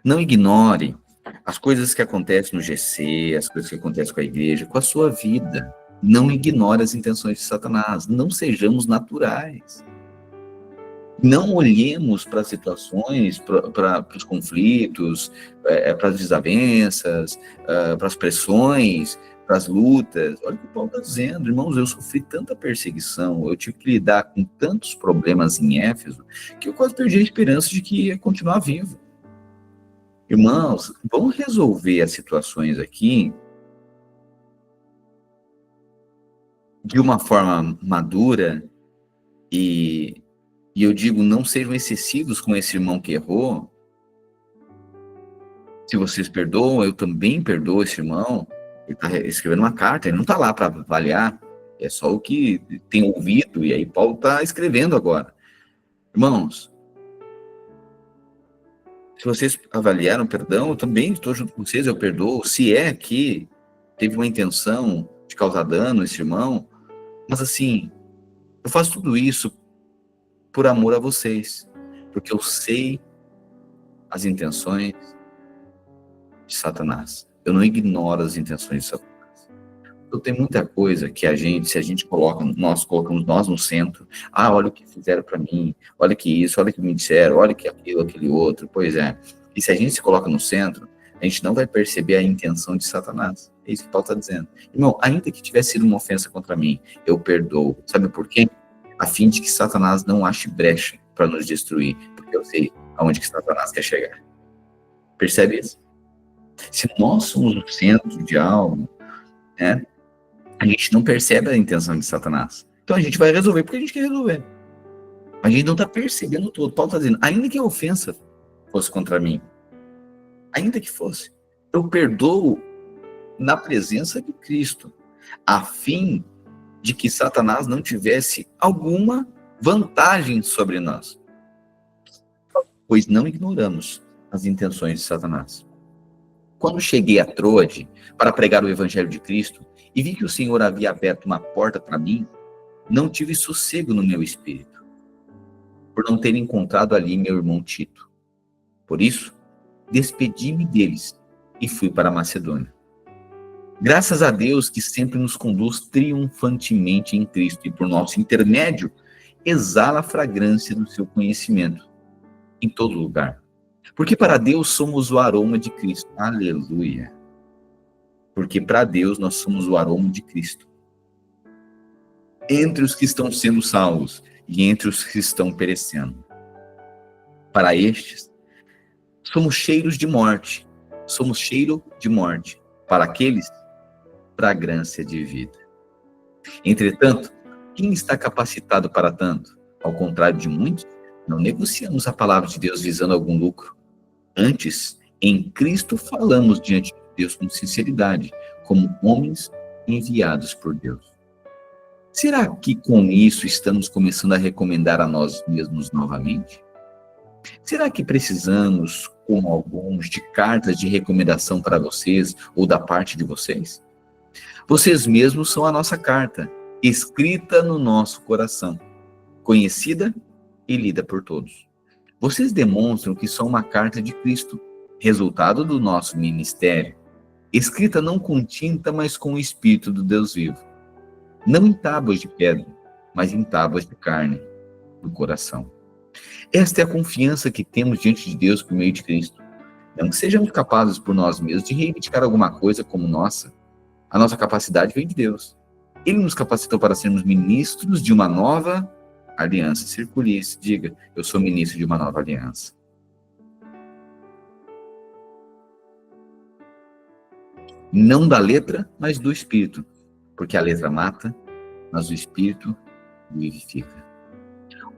Não ignore as coisas que acontecem no GC, as coisas que acontecem com a igreja, com a sua vida. Não ignore as intenções de Satanás. Não sejamos naturais. Não olhemos para as situações, para os conflitos, para as desavenças, para as pressões, para as lutas. Olha o que o Paulo está dizendo. Irmãos, eu sofri tanta perseguição, eu tive que lidar com tantos problemas em Éfeso, que eu quase perdi a esperança de que ia continuar vivo. Irmãos, vamos resolver as situações aqui de uma forma madura e eu digo, não sejam excessivos com esse irmão que errou. Se vocês perdoam, eu também perdoo esse irmão. Ele está escrevendo uma carta, ele não está lá para avaliar, é só o que tem ouvido, e aí Paulo está escrevendo agora. Irmãos, se vocês avaliaram perdão, eu também estou junto com vocês, eu perdoo. Se é que teve uma intenção de causar dano a esse irmão, mas assim, eu faço tudo isso por amor a vocês, porque eu sei as intenções de Satanás. Eu não ignoro as intenções de Satanás. Então tem muita coisa que se a gente nós colocamos nós no centro. Ah, olha o que fizeram para mim, olha que isso, olha o que me disseram, olha que aquilo, aquele outro. Pois é. E se a gente se coloca no centro, a gente não vai perceber a intenção de Satanás. É isso que Paulo está dizendo. Irmão, ainda que tivesse sido uma ofensa contra mim, eu perdoo. Sabe por quê? A fim de que Satanás não ache brecha para nos destruir, porque eu sei aonde que Satanás quer chegar. Percebe isso? Se nós somos o centro de algo, né, a gente não percebe a intenção de Satanás. Então a gente vai resolver porque a gente quer resolver. A gente não está percebendo todo. Paulo está dizendo, ainda que a ofensa fosse contra mim, ainda que fosse. Eu perdoo na presença de Cristo, a fim de que Satanás não tivesse alguma vantagem sobre nós, pois não ignoramos as intenções de Satanás. Quando cheguei a Troade para pregar o Evangelho de Cristo e vi que o Senhor havia aberto uma porta para mim, não tive sossego no meu espírito, por não ter encontrado ali meu irmão Tito. Por isso, despedi-me deles e fui para a Macedônia. Graças a Deus que sempre nos conduz triunfantemente em Cristo e por nosso intermédio exala a fragrância do seu conhecimento em todo lugar. Porque para Deus somos o aroma de Cristo. Aleluia. Porque para Deus nós somos o aroma de Cristo. Entre os que estão sendo salvos e entre os que estão perecendo. Para estes, somos cheiros de morte. Somos cheiro de morte. Para aqueles, fragrância de vida. Entretanto, quem está capacitado para tanto? Ao contrário de muitos, não negociamos a palavra de Deus visando algum lucro. Antes, em Cristo falamos diante de Deus com sinceridade, como homens enviados por Deus. Será que com isso estamos começando a recomendar a nós mesmos novamente? Será que precisamos, como alguns, de cartas de recomendação para vocês ou da parte de vocês? Vocês mesmos são a nossa carta, escrita no nosso coração, conhecida e lida por todos. Vocês demonstram que são uma carta de Cristo, resultado do nosso ministério, escrita não com tinta, mas com o Espírito do Deus vivo. Não em tábuas de pedra, mas em tábuas de carne, do coração. Esta é a confiança que temos diante de Deus por meio de Cristo. Não que sejamos capazes por nós mesmos de reivindicar alguma coisa como nossa. A nossa capacidade vem de Deus. Ele nos capacitou para sermos ministros de uma nova aliança. Circule isso, diga, eu sou ministro de uma nova aliança. Não da letra, mas do Espírito. Porque a letra mata, mas o Espírito vivifica.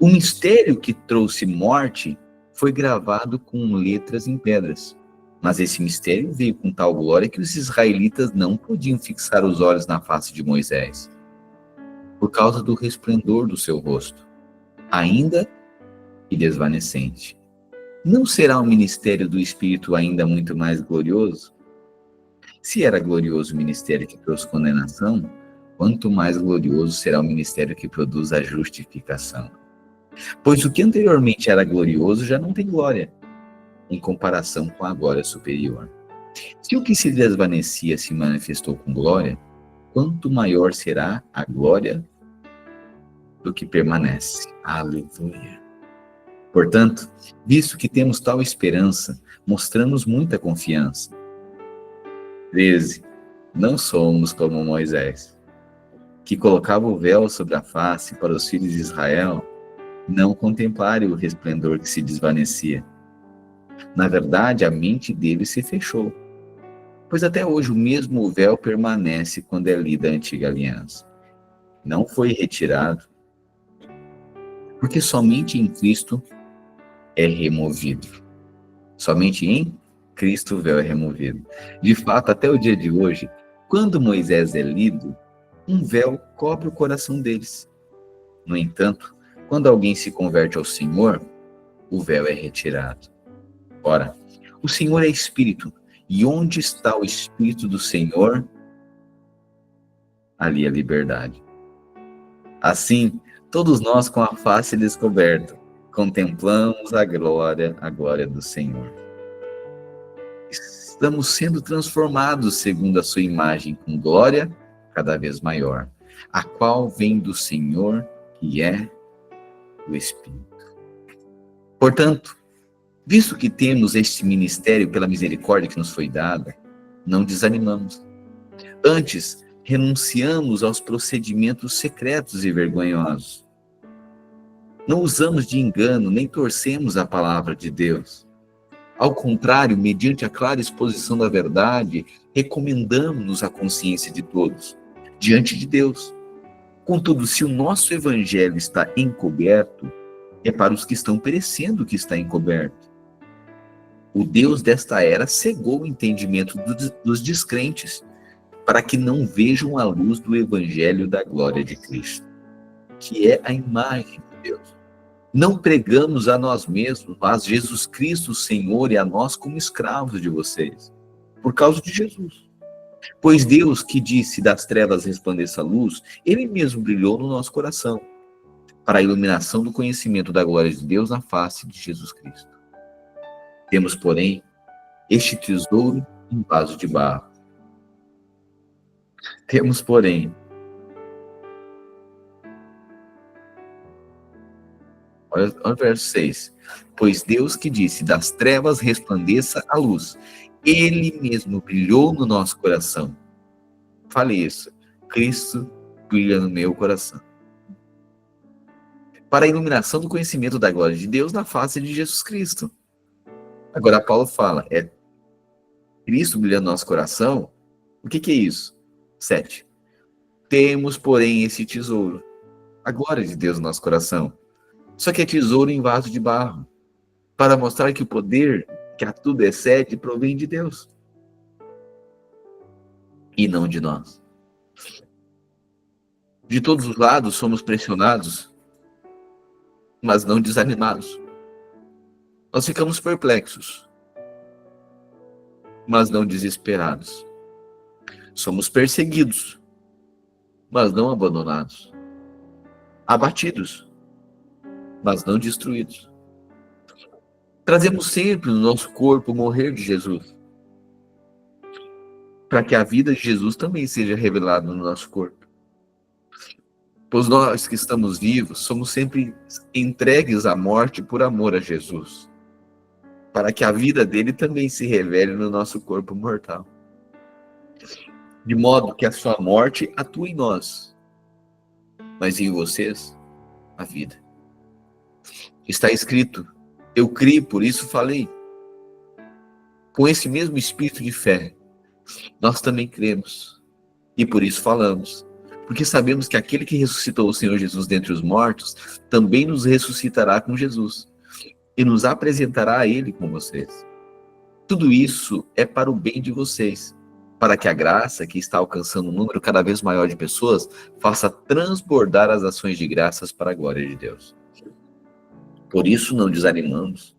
O mistério que trouxe morte foi gravado com letras em pedras. Mas esse mistério veio com tal glória que os israelitas não podiam fixar os olhos na face de Moisés, por causa do resplendor do seu rosto, ainda que desvanecente. Não será o ministério do Espírito ainda muito mais glorioso? Se era glorioso o ministério que trouxe condenação, quanto mais glorioso será o ministério que produz a justificação. Pois o que anteriormente era glorioso já não tem glória, em comparação com a glória superior. Se o que se desvanecia se manifestou com glória, quanto maior será a glória do que permanece. Aleluia. Portanto, visto que temos tal esperança, mostramos muita confiança. 13. Não somos como Moisés, que colocava o véu sobre a face para os filhos de Israel não contemplarem o resplendor que se desvanecia. Na verdade, a mente deles se fechou, pois até hoje o mesmo véu permanece quando é lida a antiga aliança. Não foi retirado, porque somente em Cristo é removido. Somente em Cristo o véu é removido. De fato, até o dia de hoje, quando Moisés é lido, um véu cobre o coração deles. No entanto, quando alguém se converte ao Senhor, o véu é retirado. Ora, o Senhor é Espírito, e onde está o Espírito do Senhor, ali a liberdade. Assim, todos nós com a face descoberta, contemplamos a glória do Senhor. Estamos sendo transformados segundo a sua imagem com glória cada vez maior, a qual vem do Senhor, que é o Espírito. Portanto, visto que temos este ministério pela misericórdia que nos foi dada, não desanimamos. Antes, renunciamos aos procedimentos secretos e vergonhosos. Não usamos de engano, nem torcemos a palavra de Deus. Ao contrário, mediante a clara exposição da verdade, recomendamos-nos à consciência de todos, diante de Deus. Contudo, se o nosso evangelho está encoberto, é para os que estão perecendo que está encoberto. O Deus desta era cegou o entendimento dos descrentes, para que não vejam a luz do evangelho da glória de Cristo, que é a imagem de Deus. Não pregamos a nós mesmos, mas Jesus Cristo, Senhor, e a nós como escravos de vocês, por causa de Jesus. Pois Deus, que disse das trevas resplandeça a luz, Ele mesmo brilhou no nosso coração, para a iluminação do conhecimento da glória de Deus na face de Jesus Cristo. Temos, porém, este tesouro em vaso de barro. Temos, porém, olha o verso 6. Pois Deus que disse, das trevas resplandeça a luz, Ele mesmo brilhou no nosso coração. Fale isso. Cristo brilha no meu coração. Para a iluminação do conhecimento da glória de Deus na face de Jesus Cristo. Agora Paulo fala, é Cristo brilhando no nosso coração? O que é isso? 7. Temos, porém, esse tesouro, a glória de Deus no nosso coração. Só que é tesouro em vaso de barro, para mostrar que o poder que a tudo excede provém de Deus e não de nós. De todos os lados somos pressionados, mas não desanimados. Nós ficamos perplexos, mas não desesperados. Somos perseguidos, mas não abandonados. Abatidos, mas não destruídos. Trazemos sempre no nosso corpo o morrer de Jesus, para que a vida de Jesus também seja revelada no nosso corpo. Pois nós que estamos vivos, somos sempre entregues à morte por amor a Jesus, para que a vida dele também se revele no nosso corpo mortal. De modo que a sua morte atua em nós, mas em vocês, a vida. Está escrito, eu criei, por isso falei. Com esse mesmo espírito de fé, nós também cremos, e por isso falamos. Porque sabemos que aquele que ressuscitou o Senhor Jesus dentre os mortos, também nos ressuscitará com Jesus, e nos apresentará a Ele com vocês. Tudo isso é para o bem de vocês, para que a graça que está alcançando um número cada vez maior de pessoas, faça transbordar as ações de graças para a glória de Deus. Por isso não desanimamos.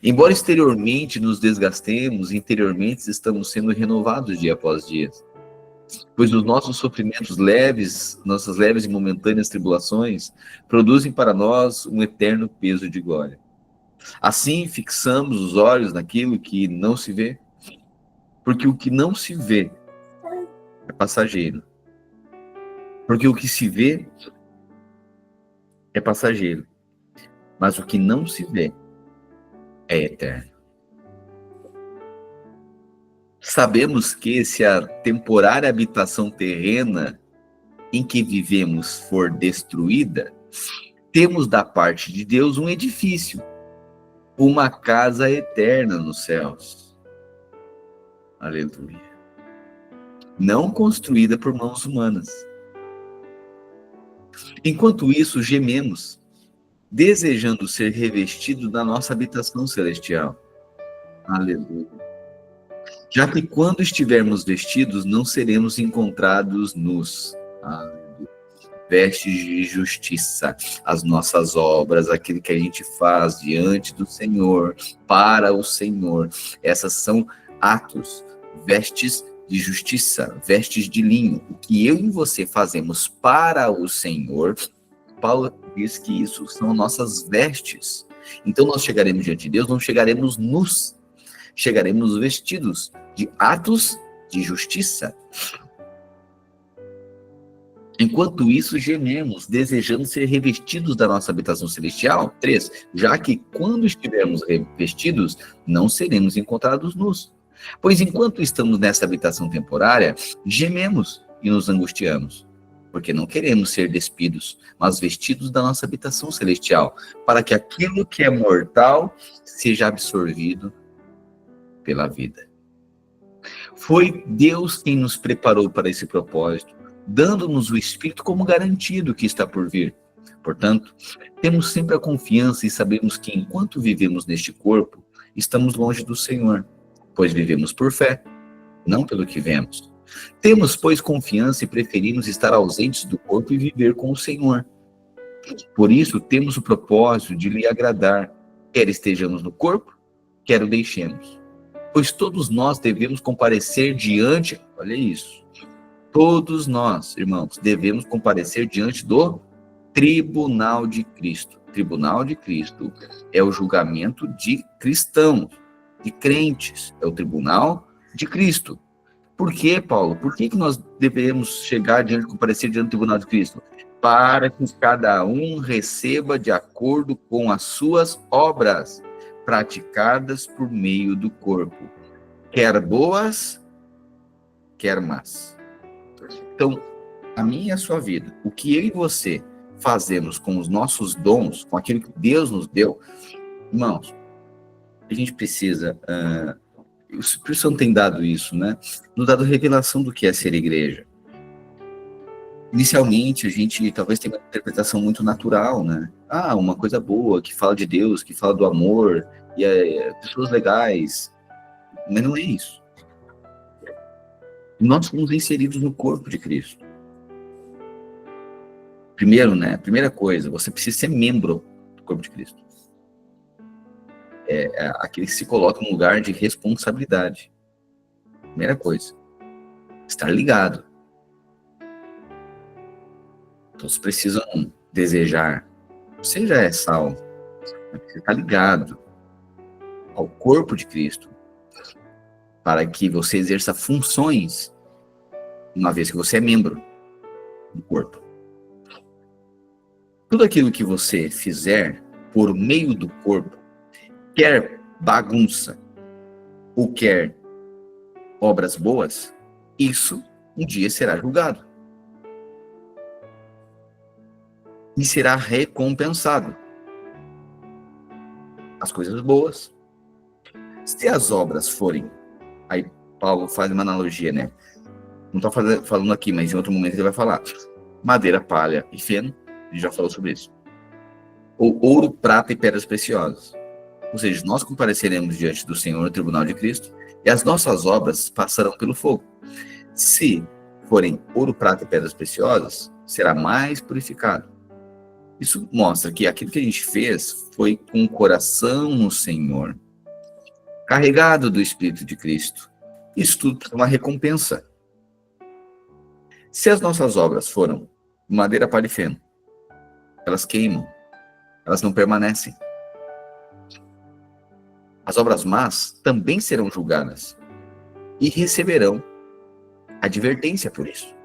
Embora exteriormente nos desgastemos, interiormente estamos sendo renovados dia após dia. Pois os nossos sofrimentos leves, nossas leves e momentâneas tribulações, produzem para nós um eterno peso de glória. Assim, fixamos os olhos naquilo que não se vê, porque o que não se vê é passageiro. Porque o que se vê é passageiro, mas o que não se vê é eterno. Sabemos que se a temporária habitação terrena em que vivemos for destruída, temos da parte de Deus um edifício, uma casa eterna nos céus. Aleluia. Não construída por mãos humanas. Enquanto isso, gememos, desejando ser revestido da nossa habitação celestial. Aleluia. Já que quando estivermos vestidos, não seremos encontrados nus. Vestes de justiça, as nossas obras, aquilo que a gente faz diante do Senhor, para o Senhor. Essas são atos, vestes de justiça, vestes de linho. O que eu e você fazemos para o Senhor, Paulo diz que isso são nossas vestes. Então nós chegaremos diante de Deus, não chegaremos nus, chegaremos vestidos de atos de justiça. Enquanto isso, gememos, desejando ser revestidos da nossa habitação celestial. 3. Já que quando estivermos revestidos, não seremos encontrados nus. Pois enquanto estamos nessa habitação temporária, gememos e nos angustiamos, porque não queremos ser despidos, mas vestidos da nossa habitação celestial, para que aquilo que é mortal seja absorvido pela vida. Foi Deus quem nos preparou para esse propósito, dando-nos o Espírito como garantia do que está por vir. Portanto, temos sempre a confiança e sabemos que enquanto vivemos neste corpo, estamos longe do Senhor, pois vivemos por fé, não pelo que vemos. Temos, pois, confiança e preferimos estar ausentes do corpo e viver com o Senhor. Por isso, temos o propósito de lhe agradar, quer estejamos no corpo, quer o deixemos. Pois todos nós devemos comparecer diante, olha isso, todos nós, irmãos, devemos comparecer diante do tribunal de Cristo. Tribunal de Cristo é o julgamento de cristãos, de crentes, é o tribunal de Cristo. Por quê, Paulo? Por que nós devemos chegar diante, comparecer diante do tribunal de Cristo? Para que cada um receba de acordo com as suas obras, praticadas por meio do corpo, quer boas, quer más. Então, a minha e a sua vida, o que eu e você fazemos com os nossos dons, com aquilo que Deus nos deu, irmãos, a gente precisa... o Espírito Santo tem dado isso, né? Nos dado revelação do que é ser igreja. Inicialmente, a gente talvez tenha uma interpretação muito natural, né? Uma coisa boa, que fala de Deus, que fala do amor, e pessoas legais. Mas não é isso. Nós somos inseridos no corpo de Cristo. Primeiro, né? Primeira coisa, você precisa ser membro do corpo de Cristo. É aquele que se coloca num lugar de responsabilidade. Primeira coisa. Estar ligado. Todos precisam desejar. Você já é salvo. Você está ligado ao corpo de Cristo para que você exerça funções uma vez que você é membro do corpo. Tudo aquilo que você fizer por meio do corpo, quer bagunça ou quer obras boas, isso um dia será julgado. E será recompensado. As coisas boas. Se as obras forem... Aí Paulo faz uma analogia, né? Não estou falando aqui, mas em outro momento ele vai falar. Madeira, palha e feno. A gente já falou sobre isso. Ou ouro, prata e pedras preciosas. Ou seja, nós compareceremos diante do Senhor no tribunal de Cristo e as nossas obras passarão pelo fogo. Se forem ouro, prata e pedras preciosas, será mais purificado. Isso mostra que aquilo que a gente fez foi com o coração no Senhor, carregado do Espírito de Cristo. Isso tudo é uma recompensa. Se as nossas obras foram madeira, palha e feno, elas queimam, elas não permanecem. As obras más também serão julgadas e receberão advertência por isso.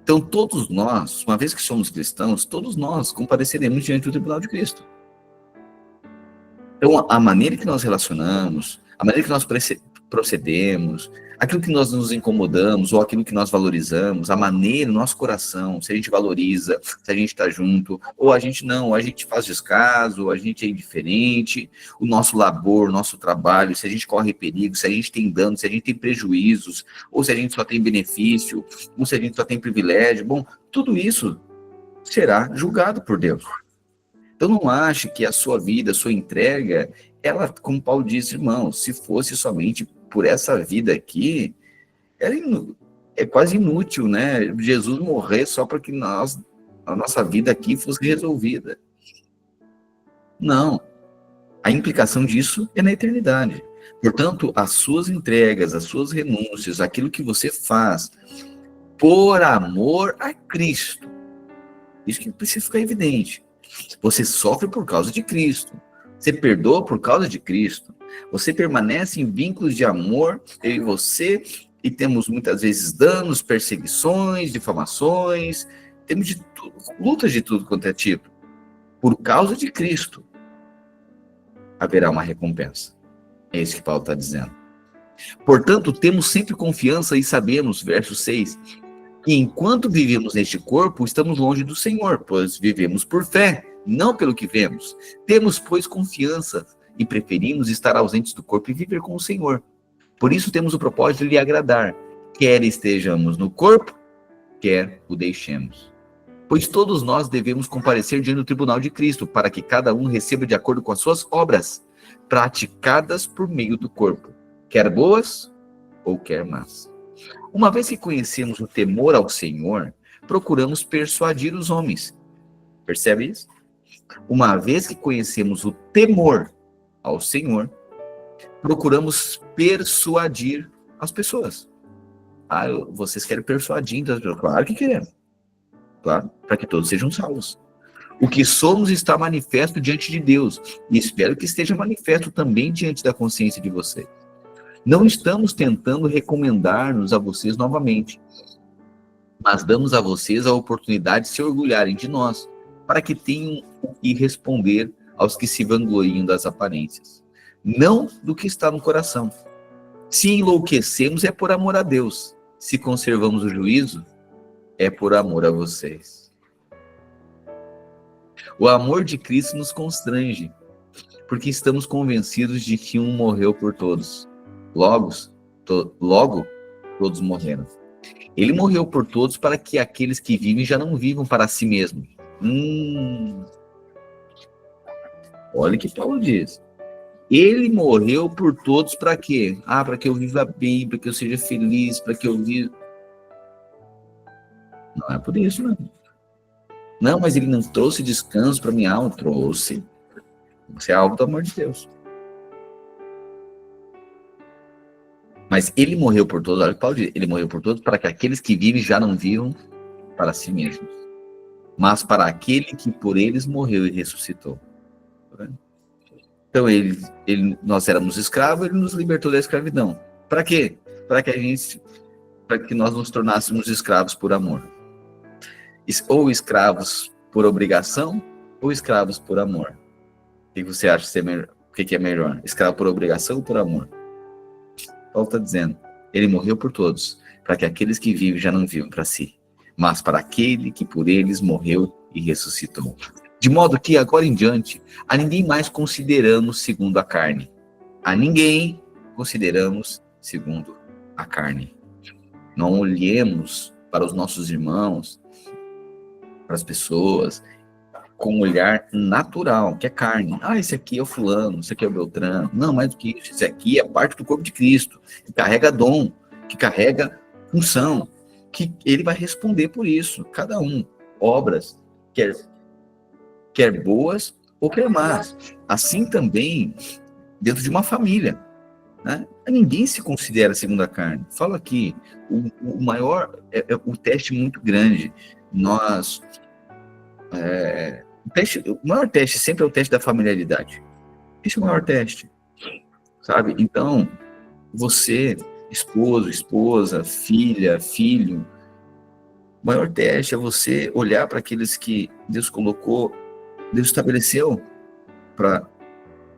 Então, todos nós, uma vez que somos cristãos, todos nós compareceremos diante do tribunal de Cristo. Então, a maneira que nós relacionamos, a maneira que nós procedemos, aquilo que nós nos incomodamos ou aquilo que nós valorizamos, a maneira, o nosso coração, se a gente valoriza, se a gente está junto, ou a gente não, ou a gente faz descaso, ou a gente é indiferente, o nosso labor, o nosso trabalho, se a gente corre perigo, se a gente tem dano, se a gente tem prejuízos, ou se a gente só tem benefício, ou se a gente só tem privilégio, bom, tudo isso será julgado por Deus. Então não ache que a sua vida, a sua entrega, ela, como Paulo disse, irmão, se fosse somente por essa vida aqui, é quase inútil, né? Jesus morrer só para que a nossa vida aqui fosse resolvida. Não. A implicação disso é na eternidade. Portanto, as suas entregas, as suas renúncias, aquilo que você faz por amor a Cristo, isso que precisa ficar evidente. Você sofre por causa de Cristo. Você perdoa por causa de Cristo. Você permanece em vínculos de amor, eu e você, e temos muitas vezes danos, perseguições, difamações, temos de tudo, lutas de tudo quanto é tipo. Por causa de Cristo, haverá uma recompensa. É isso que Paulo está dizendo. Portanto, temos sempre confiança e sabemos, verso 6, que enquanto vivemos neste corpo, estamos longe do Senhor, pois vivemos por fé, não pelo que vemos. Temos, pois, confiança e preferimos estar ausentes do corpo e viver com o Senhor. Por isso temos o propósito de lhe agradar, quer estejamos no corpo, quer o deixemos. Pois todos nós devemos comparecer diante do tribunal de Cristo, para que cada um receba de acordo com as suas obras, praticadas por meio do corpo, quer boas ou quer más. Uma vez que conhecemos o temor ao Senhor, procuramos persuadir os homens. Percebe isso? Uma vez que conhecemos o temor ao Senhor, procuramos persuadir as pessoas. Vocês querem persuadir? Claro que queremos. Claro, para que todos sejam salvos. O que somos está manifesto diante de Deus, e espero que esteja manifesto também diante da consciência de vocês. Não estamos tentando recomendar-nos a vocês novamente, mas damos a vocês a oportunidade de se orgulharem de nós, para que tenham o que responder aos que se vangloriam das aparências, não do que está no coração. Se enlouquecemos é por amor a Deus, se conservamos o juízo é por amor a vocês. O amor de Cristo nos constrange, porque estamos convencidos de que um morreu por todos. Logo, todos morreram. Ele morreu por todos para que aqueles que vivem já não vivam para si mesmos. Olha o que Paulo diz. Ele morreu por todos para quê? Para que eu viva bem, para que eu seja feliz, para que eu viva... Não é por isso, não. Não, mas ele não trouxe descanso para minha alma. Trouxe. Isso é algo do amor de Deus. Mas ele morreu por todos. Olha o que Paulo diz. Ele morreu por todos para que aqueles que vivem já não vivam para si mesmos, mas para aquele que por eles morreu e ressuscitou. Então, nós éramos escravos, ele nos libertou da escravidão. Para quê? Para que nós nos tornássemos escravos por amor. Ou escravos por obrigação, ou escravos por amor. O que você acha que é melhor? Escravo por obrigação ou por amor? Paulo está dizendo, ele morreu por todos, para que aqueles que vivem já não vivam para si, mas para aquele que por eles morreu e ressuscitou. De modo que, agora em diante, a ninguém mais consideramos segundo a carne. A ninguém consideramos segundo a carne. Não olhemos para os nossos irmãos, para as pessoas, com um olhar natural, que é carne. Esse aqui é o fulano, esse aqui é o Beltrano. Não, mais do que isso. Esse aqui é parte do corpo de Cristo, que carrega dom, que carrega função, que ele vai responder por isso. Cada um. Obras, quer boas ou quer más. Assim também, dentro de uma família. Né? Ninguém se considera segundo a carne. Fala aqui, o maior, o teste muito grande. O maior teste sempre é o teste da familiaridade. Esse é o maior teste, sabe? Então, você, esposo, esposa, filha, filho, o maior teste é você olhar para aqueles que Deus colocou, Deus estabeleceu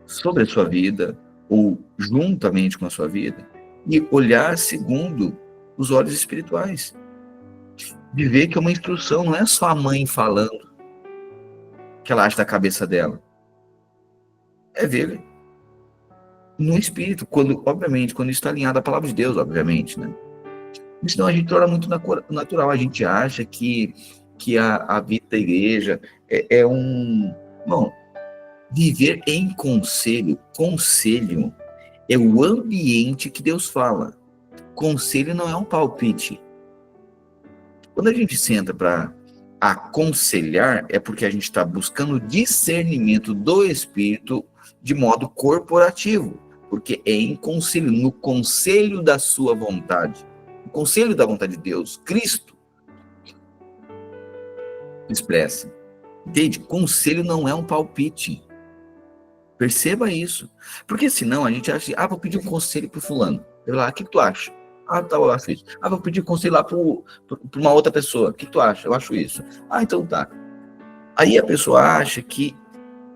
sobre a sua vida, ou juntamente com a sua vida, e olhar segundo os olhos espirituais. De ver que é uma instrução, não é só a mãe falando que ela acha da cabeça dela. É ver no espírito, obviamente, quando está alinhado à palavra de Deus, obviamente, né? Senão a gente torna muito natural, a gente acha que a vida da igreja Bom, viver em conselho é o ambiente que Deus fala. Conselho não é um palpite. Quando a gente senta para aconselhar, é porque a gente está buscando discernimento do Espírito de modo corporativo, porque é em conselho, no conselho da sua vontade, o conselho da vontade de Deus, Cristo expressa. Entende? Conselho não é um palpite. Perceba isso. Porque senão a gente acha, vou pedir um conselho para o fulano. Eu lá, o que tu acha? Eu acho isso. Vou pedir conselho lá para uma outra pessoa. O que tu acha? Eu acho isso. Então tá. Aí a pessoa acha que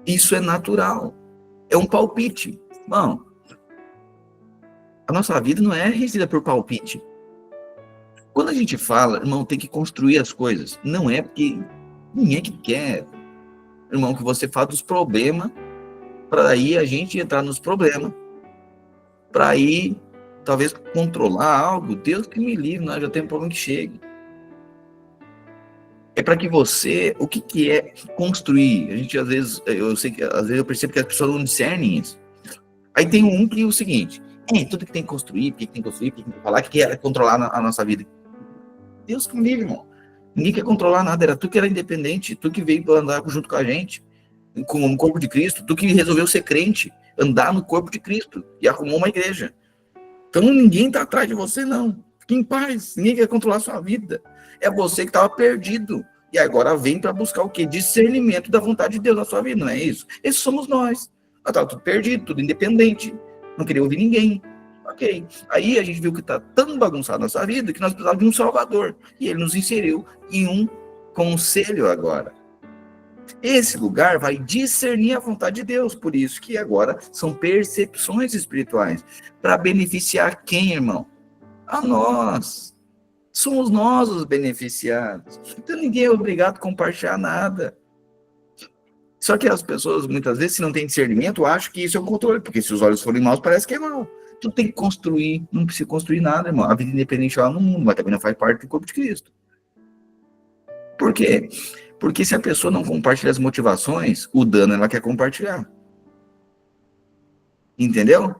isso é natural. É um palpite. Bom, a nossa vida não é regida por palpite. Quando a gente fala, irmão, tem que construir as coisas. Não é porque ninguém que quer, irmão, que você fala dos problemas, para aí a gente entrar nos problemas, para aí talvez controlar algo. Deus que me livre, nós já temos um problema que chegue. É para que você, o que é construir? A gente às vezes, eu percebo que as pessoas não discernem isso. Aí tem um que é o seguinte, tudo que tem que construir, porque tem que construir, porque tem que falar, que quer controlar a nossa vida. Deus que me livre, irmão. Ninguém quer controlar nada, era tu que era independente, tu que veio para andar junto com a gente, com o corpo de Cristo, tu que resolveu ser crente, andar no corpo de Cristo e arrumou uma igreja. Então ninguém está atrás de você, não. Fique em paz, ninguém quer controlar a sua vida. É você que estava perdido. E agora vem para buscar o quê? Discernimento da vontade de Deus na sua vida, não é isso? Esses somos nós. Estava tudo perdido, tudo independente. Não queria ouvir ninguém. Ok. Aí a gente viu que está tão bagunçado na nossa vida que nós precisávamos de um Salvador. E ele nos inseriu em um conselho agora. Esse lugar vai discernir a vontade de Deus. Por isso que agora são percepções espirituais. Para beneficiar quem, irmão? A nós. Somos nós os beneficiados. Então ninguém é obrigado a compartilhar nada. Só que as pessoas, muitas vezes, se não tem discernimento, acham que isso é o controle. Porque se os olhos forem maus, parece que é mal. Tu tem que construir. Não precisa construir nada, irmão. A vida independente lá no mundo, mas também não faz parte do corpo de Cristo. Por quê? Porque se a pessoa não compartilha as motivações, o dano ela quer compartilhar. Entendeu?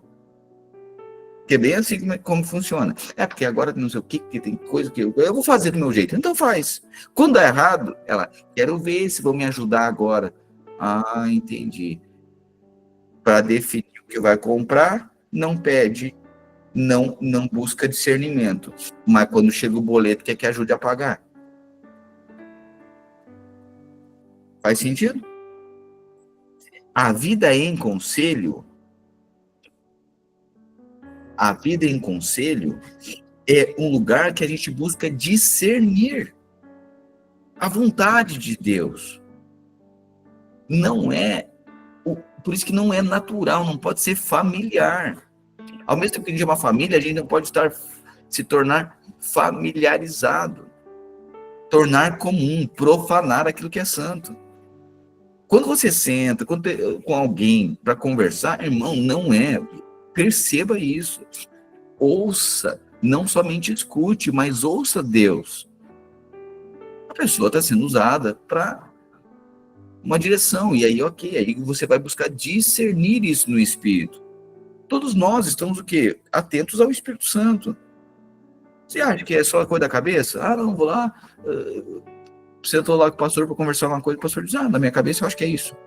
Que é bem assim como funciona. É porque agora não sei o que tem coisa que eu vou fazer do meu jeito. Então faz. Quando dá errado, ela, quero ver se vão me ajudar agora. Ah, entendi. Para definir o que vai comprar, não pede, não busca discernimento. Mas quando chega o boleto, quer que ajude a pagar. Faz sentido? A vida em conselho é um lugar que a gente busca discernir a vontade de Deus. Não é, por isso que não é natural, não pode ser familiar. Ao mesmo tempo que a gente é uma família, a gente não pode se tornar familiarizado, tornar comum, profanar aquilo que é santo. Quando você senta com alguém para conversar, irmão, não é. Perceba isso. Ouça, não somente escute, mas ouça Deus. A pessoa está sendo usada para uma direção, e aí, ok, aí você vai buscar discernir isso no Espírito. Todos nós estamos o quê? Atentos ao Espírito Santo. Você acha que é só a coisa da cabeça? Ah, não, vou lá, sentou lá com o pastor para conversar uma coisa, o pastor diz, na minha cabeça eu acho que é isso.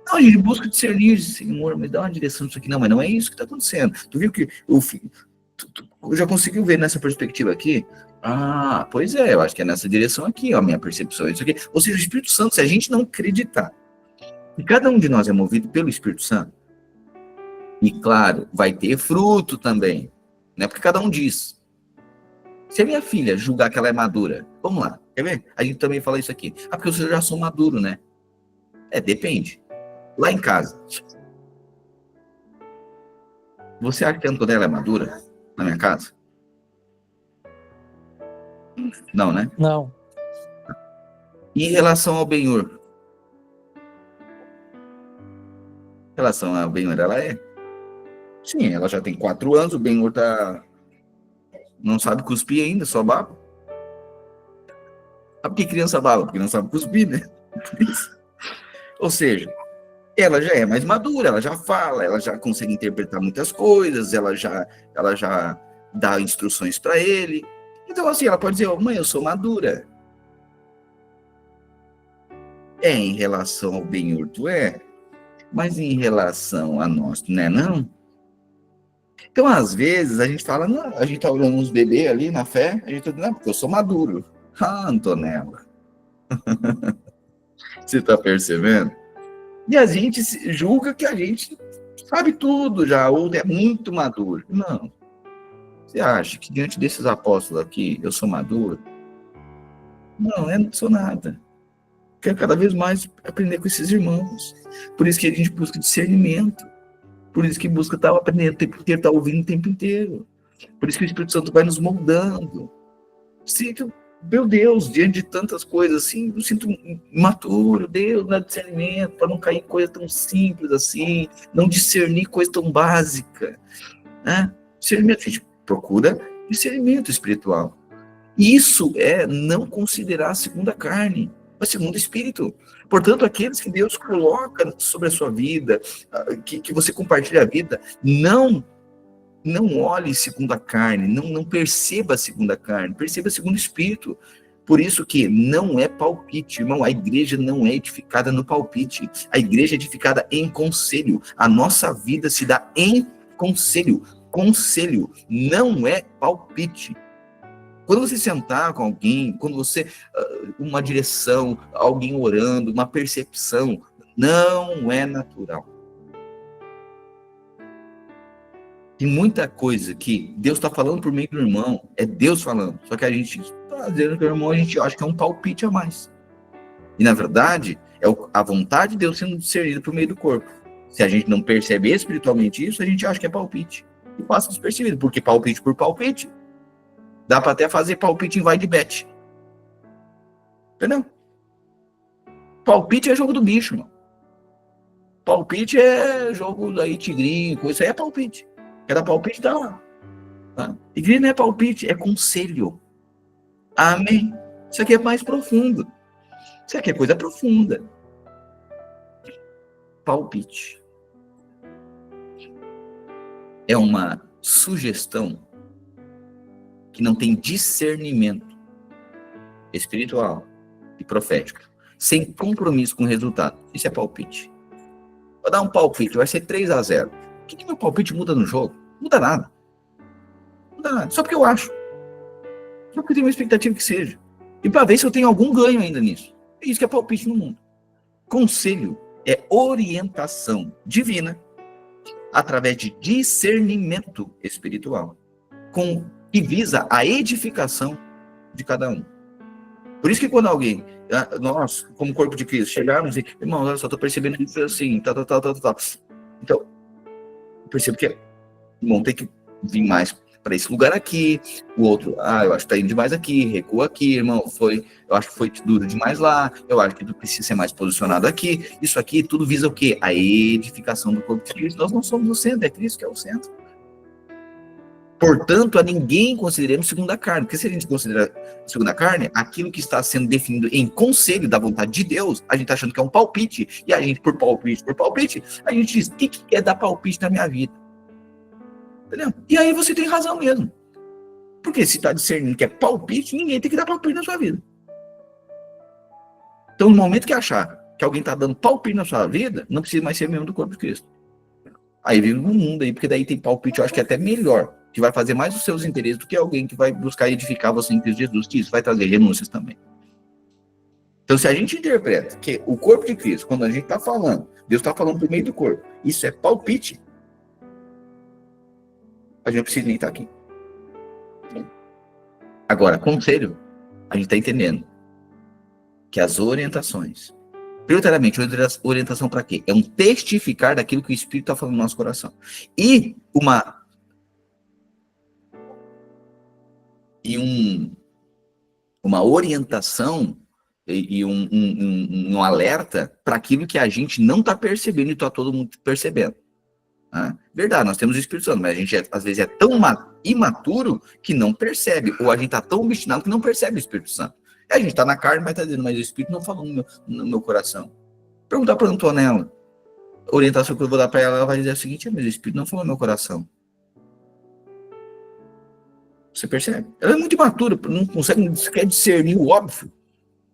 Não, a gente busca discernir, Senhor, me dá uma direção disso aqui. Não, mas não é isso que está acontecendo. Tu viu que tu já conseguiu ver nessa perspectiva aqui? Ah, pois é, eu acho que é nessa direção aqui, ó, a minha percepção é isso aqui. Ou seja, o Espírito Santo, se a gente não acreditar que cada um de nós é movido pelo Espírito Santo, e claro, vai ter fruto também, né? Porque cada um diz. Se a minha filha julgar que ela é madura, vamos lá, quer ver? A gente também fala isso aqui. Ah, porque eu já sou maduro, né? Depende. Lá em casa, você acha que a Antonella é madura na minha casa? Não, né?
Não.
E em relação ao Benhur? Em relação ao Benhur, ela é? Sim, ela já tem 4 anos, o Benhur não sabe cuspir ainda, só baba. Sabe por que criança baba? Porque não sabe cuspir, né? Ou seja, ela já é mais madura, ela já fala, ela já consegue interpretar muitas coisas, ela já dá instruções para ele. Então, assim, ela pode dizer, mãe, eu sou madura. Em relação ao Benhur, tu é, mas em relação a nós, não é não? Então, às vezes, a gente fala, não, a gente tá olhando uns bebês ali na fé, a gente tá dizendo, não, porque eu sou maduro. Ah, Antonella. Você tá percebendo? E a gente julga que a gente sabe tudo já, ou é muito maduro. Não. Você acha que diante desses apóstolos aqui, eu sou maduro? Não, eu não sou nada. Quero cada vez mais aprender com esses irmãos. Por isso que a gente busca discernimento. Por isso que busca estar aprendendo o tempo inteiro, estar ouvindo o tempo inteiro. Por isso que o Espírito Santo vai nos moldando. Sinto, meu Deus, diante de tantas coisas assim, eu sinto imaturo, Deus, dá discernimento, para não cair em coisa tão simples assim, não discernir coisa tão básica. Né? Discernimento, a gente procura discernimento espiritual. Isso é não considerar a segunda carne. mas segundo o Espírito. Portanto, aqueles que Deus coloca sobre a sua vida, que você compartilha a vida, não olhe segundo a carne, não perceba segundo a carne, perceba segundo o Espírito. Por isso que não é palpite, irmão, a igreja não é edificada no palpite, a igreja é edificada em conselho, a nossa vida se dá em conselho, não é palpite. Quando você sentar com alguém, quando você, uma direção, alguém orando, uma percepção, não é natural. Tem muita coisa que Deus está falando por meio do irmão, é Deus falando, só que a gente está dizendo que o irmão, a gente acha que é um palpite a mais. E na verdade, é a vontade de Deus sendo discernida por meio do corpo. Se a gente não percebe espiritualmente isso, a gente acha que é palpite. E passa despercebido, porque palpite por palpite, dá para até fazer palpite em vai de bet. Entendeu? Palpite é jogo do bicho, mano. Palpite é jogo daí, tigrinho, coisa. Isso aí é palpite. Quer dar palpite, dá lá. Tá? Igreja não é palpite, é conselho. Amém? Isso aqui é mais profundo. Isso aqui é coisa profunda. Palpite. É uma sugestão que não tem discernimento espiritual e profético, sem compromisso com o resultado. Isso é palpite. Vou dar um palpite, vai ser 3-0. O que meu palpite muda no jogo? Não muda nada. Não muda nada. Só porque eu acho. Só porque eu tenho uma expectativa que seja. E para ver se eu tenho algum ganho ainda nisso. É isso que é palpite no mundo. Conselho é orientação divina através de discernimento espiritual, que visa a edificação de cada um. Por isso que quando alguém, nós, como corpo de Cristo, chegarmos e, irmão, eu só estou percebendo isso assim, tal. Então, eu percebo que o irmão tem que vir mais para esse lugar aqui, o outro, eu acho que está indo demais aqui, recua aqui, irmão, eu acho que foi duro demais lá, eu acho que tu precisa ser mais posicionado aqui, isso aqui, tudo visa o quê? A edificação do corpo de Cristo. Nós não somos o centro, é Cristo que é o centro. Portanto, a ninguém consideremos segundo a carne, porque se a gente considera segundo a carne, aquilo que está sendo definido em conselho da vontade de Deus, a gente está achando que é um palpite, e a gente, por palpite, a gente diz, o que é dar palpite na minha vida? Entendeu? E aí você tem razão mesmo. Porque se está discernindo que é palpite, ninguém tem que dar palpite na sua vida. Então, no momento que achar que alguém está dando palpite na sua vida, não precisa mais ser membro do corpo de Cristo. Aí vive no mundo aí, porque daí tem palpite, eu acho que é até melhor, que vai fazer mais os seus interesses do que alguém que vai buscar edificar você em Cristo Jesus, que isso vai trazer renúncias também. Então, se a gente interpreta que o corpo de Cristo, quando a gente está falando, Deus está falando por meio do corpo, isso é palpite, a gente não precisa nem estar aqui. Agora, conselho, a gente está entendendo que as orientações, prioritariamente, orientação para quê? É um testificar daquilo que o Espírito está falando no nosso coração. E uma orientação e um alerta para aquilo que a gente não está percebendo e está todo mundo percebendo. Verdade, nós temos o Espírito Santo, mas a gente às vezes é tão imaturo que não percebe, ou a gente está tão obstinado que não percebe o Espírito Santo. E a gente está na carne, mas está dizendo, mas o Espírito não falou no meu coração. Perguntar para a Antonella, a orientação que eu vou dar para ela, ela vai dizer o seguinte, mas o Espírito não falou no meu coração. Você percebe? Ela é muito imatura, não consegue sequer discernir o óbvio,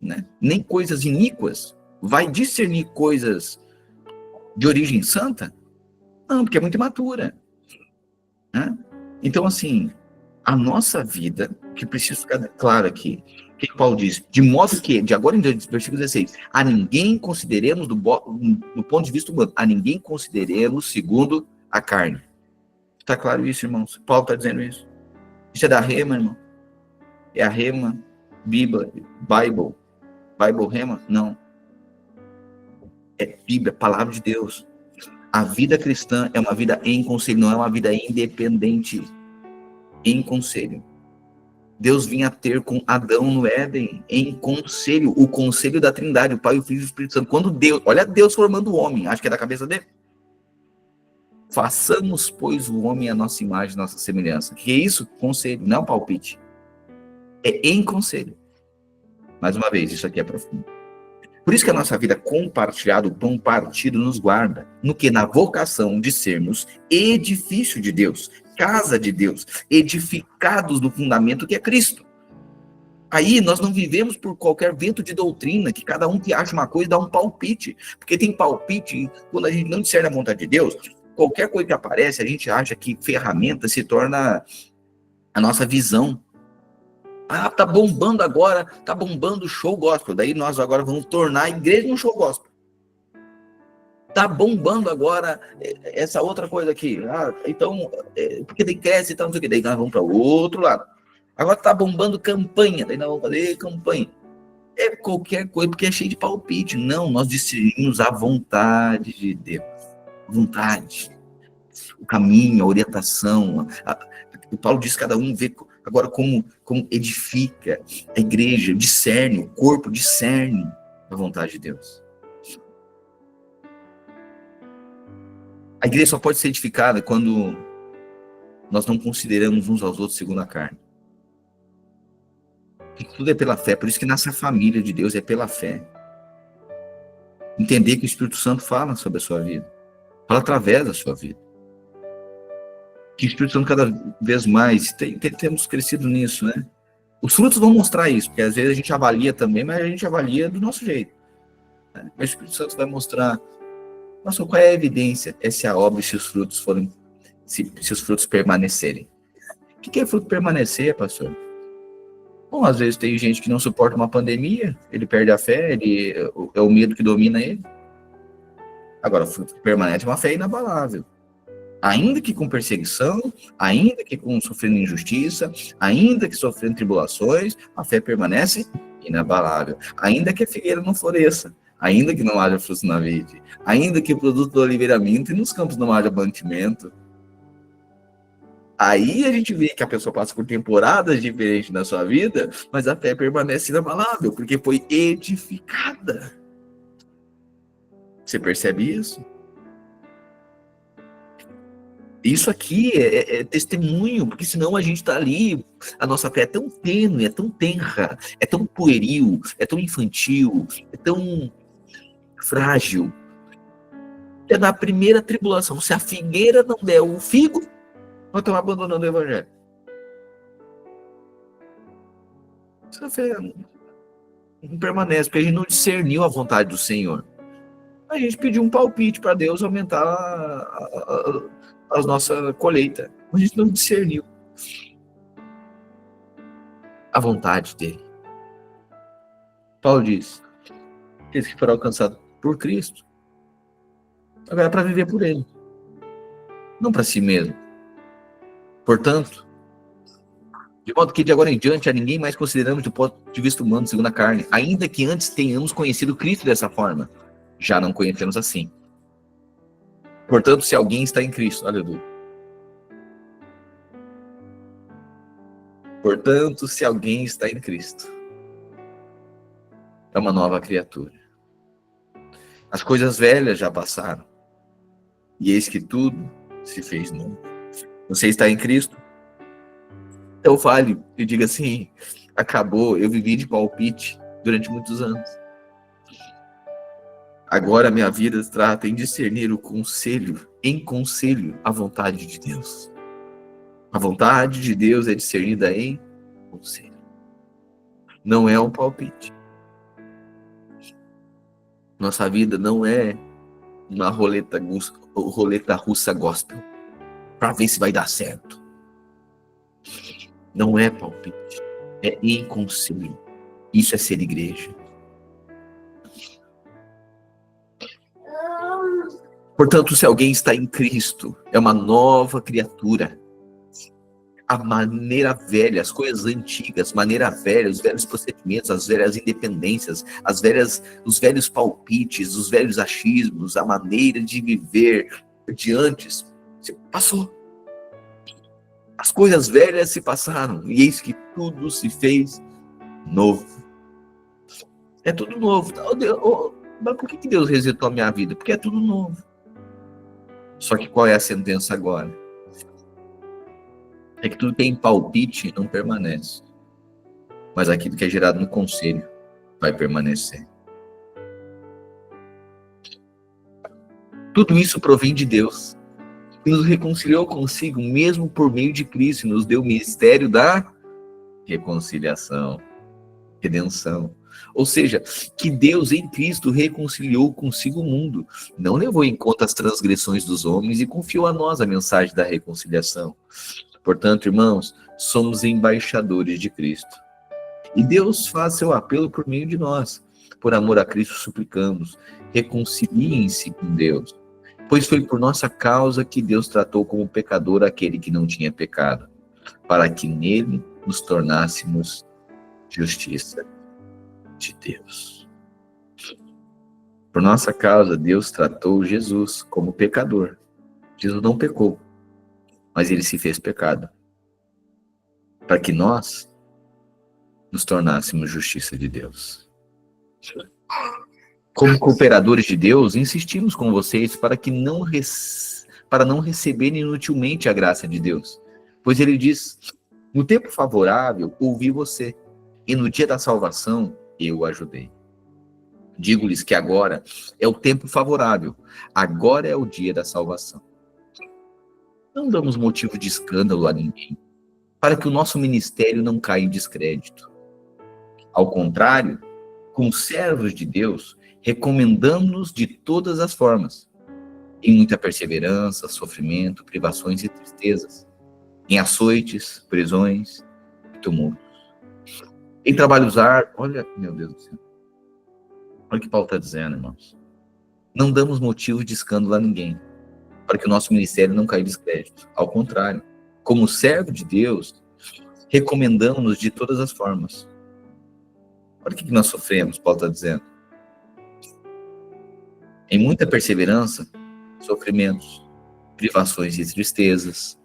né? Nem coisas iníquas. Vai discernir coisas de origem santa? Não, porque é muito imatura. Né? Então, assim, a nossa vida, que precisa ficar claro aqui, o que Paulo diz? De modo que, de agora em diante, versículo 16, a ninguém consideremos, do ponto de vista humano, a ninguém consideremos segundo a carne. Está claro isso, irmãos? Paulo está dizendo isso. Isso é da Rema, irmão? É a Rema, Bíblia, Bible Rema? Não. É Bíblia, palavra de Deus. A vida cristã é uma vida em conselho, não é uma vida independente. Em conselho. Deus vinha ter com Adão no Éden, em conselho, o conselho da Trindade, o Pai, o Filho e o Espírito Santo. Quando Deus, olha Deus formando o homem, acho que é da cabeça dele. Façamos, pois, o homem à nossa imagem, nossa semelhança. Que é isso? Conselho, não palpite. É em conselho. Mais uma vez, isso aqui é profundo. Por isso que a nossa vida compartilhada, o pão partido nos guarda. No que? Na vocação de sermos edifício de Deus, casa de Deus, edificados no fundamento que é Cristo. Aí nós não vivemos por qualquer vento de doutrina, que cada um que acha uma coisa dá um palpite. Porque tem palpite, quando a gente não discerne a vontade de Deus, qualquer coisa que aparece, a gente acha que ferramenta se torna a nossa visão. Ah, tá bombando agora, tá bombando o show gospel. Daí nós agora vamos tornar a igreja um show gospel. Tá bombando agora essa outra coisa aqui. Ah, então, porque daí cresce e tal, não sei o que. Daí nós vamos para o outro lado. Agora tá bombando campanha, daí nós vamos fazer campanha. É qualquer coisa, porque é cheio de palpite. Não, nós discernimos a vontade de Deus. Vontade. O caminho, a orientação. O Paulo diz que cada um vê agora como edifica a igreja, discerne, o corpo discerne a vontade de Deus. A igreja só pode ser edificada quando nós não consideramos uns aos outros segundo a carne. Tudo é pela fé, por isso que nasce a família de Deus, é pela fé. Entender que o Espírito Santo fala sobre a sua vida, fala através da sua vida. Que o Espírito Santo cada vez mais, temos crescido nisso, né? Os frutos vão mostrar isso, porque às vezes a gente avalia também, mas a gente avalia do nosso jeito. Né? Mas o Espírito Santo vai mostrar, nossa, qual é a evidência? Essa é a obra se os frutos forem, se os frutos permanecerem. O que é fruto permanecer, pastor? Bom, às vezes tem gente que não suporta uma pandemia, ele perde a fé, é o medo que domina ele. Agora, o fruto que permanece é uma fé inabalável. Ainda que com perseguição, ainda que com sofrendo injustiça, ainda que sofrendo tribulações, a fé permanece inabalável. Ainda que a figueira não floresça, ainda que não haja frutos na vide, ainda que o produto do oliveira minta e nos campos não haja mantimento. Aí a gente vê que a pessoa passa por temporadas diferentes na sua vida, mas a fé permanece inabalável, porque foi edificada. Você percebe isso? Isso aqui é testemunho, porque senão a gente está ali, a nossa fé é tão tênue, é tão tenra, é tão pueril, é tão infantil, é tão frágil. É na primeira tribulação, se a figueira não der o figo, nós estamos abandonando o evangelho. Essa fé não permanece, porque a gente não discerniu a vontade do Senhor. A gente pediu um palpite para Deus aumentar a nossa colheita. A gente não discerniu a vontade dele. Paulo diz: esse que for alcançado por Cristo, agora é para viver por ele, não para si mesmo. Portanto, de modo que de agora em diante a ninguém mais consideramos do ponto de vista humano segundo a carne, ainda que antes tenhamos conhecido Cristo dessa forma, já não conhecemos assim. Portanto, se alguém está em Cristo, aleluia. Portanto, se alguém está em Cristo, é uma nova criatura. As coisas velhas já passaram, e eis que tudo se fez novo. Você está em Cristo? Então fale e diga assim: acabou, eu vivi de palpite durante muitos anos. Agora minha vida se trata em discernir o conselho, em conselho, a vontade de Deus. A vontade de Deus é discernida em conselho. Não é um palpite. Nossa vida não é uma roleta russa gospel para ver se vai dar certo. Não é palpite. É em conselho. Isso é ser igreja. Portanto, se alguém está em Cristo, é uma nova criatura. A maneira velha, as coisas antigas, maneira velha, os velhos procedimentos, as velhas independências, os velhos palpites, os velhos achismos, a maneira de viver de antes, passou. As coisas velhas se passaram, e eis que tudo se fez novo. É tudo novo. Mas por que Deus resetou a minha vida? Porque é tudo novo. Só que qual é a sentença agora? É que tudo que é em palpite não permanece. Mas aquilo que é gerado no conselho vai permanecer. Tudo isso provém de Deus, que nos reconciliou consigo mesmo por meio de Cristo e nos deu o ministério da reconciliação, redenção. Ou seja, que Deus em Cristo reconciliou consigo o mundo, não levou em conta as transgressões dos homens e confiou a nós a mensagem da reconciliação. Portanto, irmãos, somos embaixadores de Cristo. E Deus faz seu apelo por meio de nós. Por amor a Cristo suplicamos, reconciliem-se com Deus, pois foi por nossa causa que Deus tratou como pecador aquele que não tinha pecado, para que nele nos tornássemos justiça de Deus. Por nossa causa, Deus tratou Jesus como pecador. Jesus não pecou, mas ele se fez pecado, para que nós nos tornássemos justiça de Deus. Como cooperadores de Deus, insistimos com vocês para não receberem inutilmente a graça de Deus. Pois ele diz, no tempo favorável, ouvi você, e no dia da salvação, eu o ajudei. Digo-lhes que agora é o tempo favorável, agora é o dia da salvação. Não damos motivo de escândalo a ninguém, para que o nosso ministério não caia em descrédito. Ao contrário, como servos de Deus, recomendamos-nos de todas as formas, em muita perseverança, sofrimento, privações e tristezas, em açoites, prisões e tumultos. Em trabalhos árduos, olha, meu Deus do céu, olha o que Paulo está dizendo, irmãos. Não damos motivo de escândalo a ninguém, para que o nosso ministério não caia em descrédito. Ao contrário, como servo de Deus, recomendamos-nos de todas as formas. Olha o que nós sofremos, Paulo está dizendo. Em muita perseverança, sofrimentos, privações e tristezas,